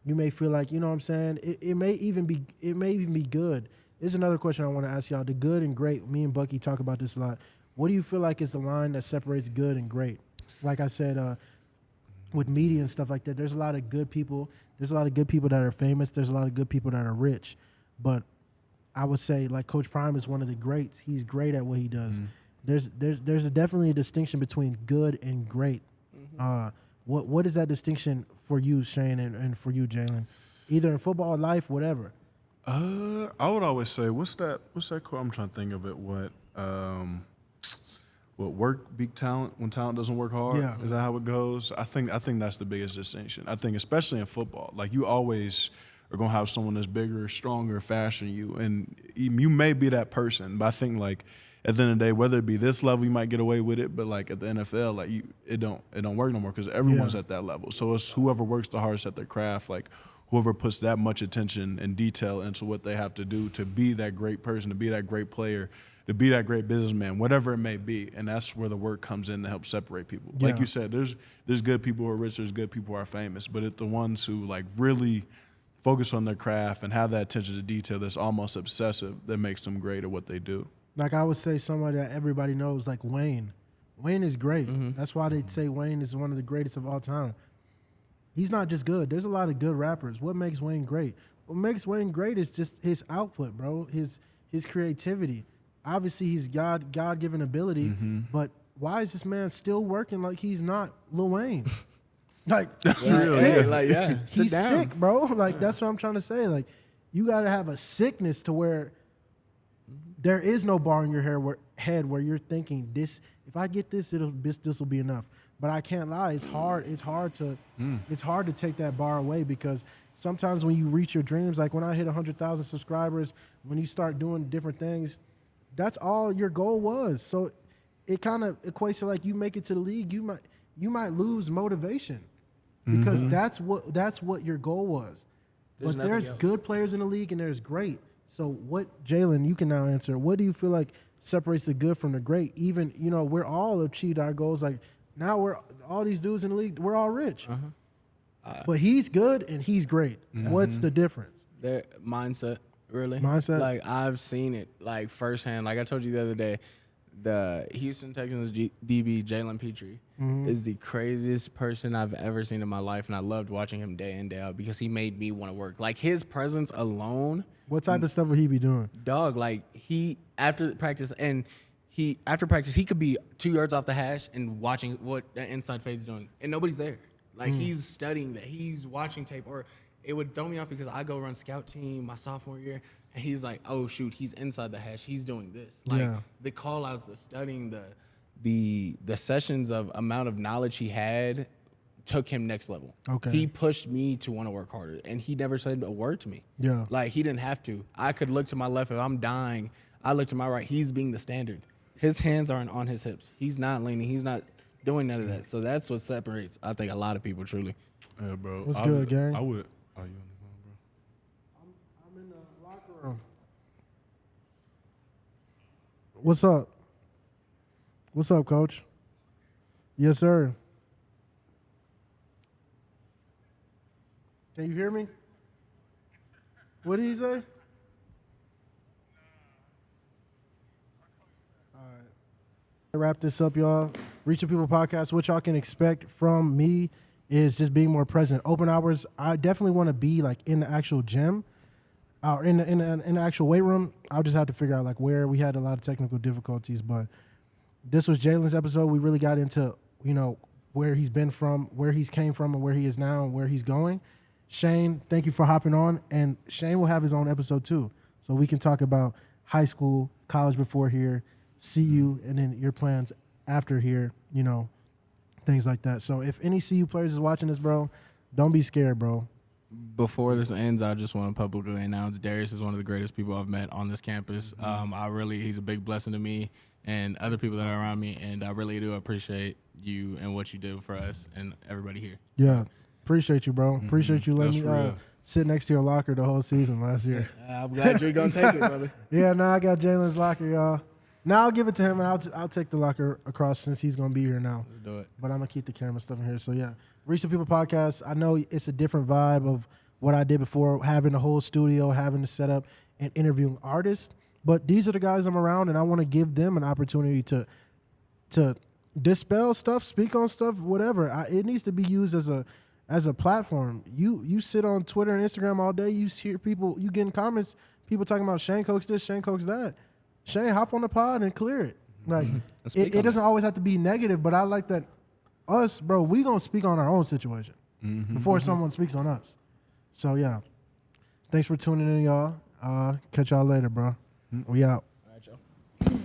you may feel like, you know what I'm saying. It may even be good. Here's another question I want to ask y'all. The good and great. Me and Bucky talk about this a lot. What do you feel like is the line that separates good and great? Like I said, with media and stuff like that, there's a lot of good people. There's a lot of good people that are famous. There's a lot of good people that are rich. But I would say, like, Coach Prime is one of the greats. He's great at what he does. There's definitely a distinction between good and great. What is that distinction for you, Shane, and for you, Jaylen? Either in football, life, whatever. I would always say, what's that quote? I'm trying to think of it. What work beat talent when talent doesn't work hard? Yeah. Is that how it goes? I think that's the biggest distinction. I think especially in football, like, you always are gonna have someone that's bigger, stronger, faster than you, and you may be that person. But I think, like, at the end of the day, whether it be this level, you might get away with it, but, like, at the NFL, like, it don't work no more because everyone's at that level. So it's whoever works the hardest at their craft, like, whoever puts that much attention and detail into what they have to do to be that great person, to be that great player, to be that great businessman, whatever it may be. And that's where the work comes in to help separate people. Yeah. Like you said, there's good people who are rich, there's good people who are famous, but it's the ones who, like, really focus on their craft and have that attention to detail that's almost obsessive that makes them great at what they do. Like, I would say somebody that everybody knows, like Wayne. Wayne is great. That's why they say Wayne is one of the greatest of all time. He's not just good. There's a lot of good rappers. What makes Wayne great? What makes Wayne great is just his output, bro. His creativity. Obviously, he's God-given ability, but why is this man still working like he's not Lil Wayne? Like, he's sick. Like, yeah. He's sick, bro. Like, that's what I'm trying to say. Like, you got to have a sickness to where there is no bar in your head where you're thinking, this, if I get this, this will be enough. But I can't lie, it's hard to take that bar away, because sometimes when you reach your dreams, like when I hit 100,000 subscribers, when you start doing different things, that's all your goal was. So it kind of equates to like you make it to the league, you might lose motivation because that's what your goal was. But there's good players in the league and there's great. So what, Jaylen, you can now answer. What do you feel like separates the good from the great? Even, we're all achieved our goals. Like now we're all these dudes in the league, we're all rich. But he's good and he's great. What's the difference? Their mindset, really. Mindset? Like, I've seen it, like, firsthand. Like I told you the other day, the Houston Texans DB, Jaylen Petrie, is the craziest person I've ever seen in my life, and I loved watching him day in, day out because he made me want to work. Like, his presence alone. What type of stuff would he be doing? Dog, like, after practice, he could be 2 yards off the hash and watching what the inside fade's doing, and nobody's there. Like, he's studying that. He's watching tape. Or it would throw me off because I go run scout team my sophomore year, and he's like, oh, shoot, he's inside the hash. He's doing this. Like, the call-outs, the studying, the sessions of amount of knowledge he had took him next level. Okay. He pushed me to want to work harder, and he never said a word to me. Yeah. Like, he didn't have to. I could look to my left. If I'm dying, I look to my right. He's being the standard. His hands aren't on his hips. He's not leaning. He's not doing none of that. So that's what separates, I think, a lot of people truly. Yeah, bro. What's good, gang? I would. Oh, you on the phone, bro? I'm in the locker room. What's up? What's up, Coach? Yes, sir. Can you hear me? What did he say? To wrap this up, y'all. Reach the People podcast. What y'all can expect from me is just being more present. Open hours. I definitely want to be like in the actual gym, or in the actual weight room. I'll just have to figure out like where. We had a lot of technical difficulties, but this was Jaylen's episode. We really got into where he's been from, where he's came from, and where he is now, and where he's going. Shane, thank you for hopping on, and Shane will have his own episode too, so we can talk about high school, college before here, CU, and then your plans after here, things like that. So if any CU players is watching this, bro, don't be scared, bro. Before this ends, I just want to publicly announce Darius is one of the greatest people I've met on this campus. He's a big blessing to me and other people that are around me, and I really do appreciate you and what you do for us and everybody here. Yeah, appreciate you, bro. Appreciate you letting me sit next to your locker the whole season last year. I'm glad you're going to take it, brother. Yeah, I got Jaylen's locker, y'all. Now I'll give it to him, and I'll take the locker across since he's going to be here now. Let's do it. But I'm going to keep the camera stuff in here. So, yeah. Reach the People podcast. I know it's a different vibe of what I did before, having the whole studio, having the setup, and interviewing artists. But these are the guys I'm around, and I want to give them an opportunity to dispel stuff, speak on stuff, whatever. It needs to be used as a platform. You sit on Twitter and Instagram all day. You hear people, you get in comments, people talking about Shane Coates this, Shane Coates that. Shane, hop on the pod and clear it. Like it doesn't always have to be negative, but I like that us, bro, we gonna speak on our own situation before someone speaks on us. So yeah. Thanks for tuning in, y'all. Catch y'all later, bro. We out. All right, y'all.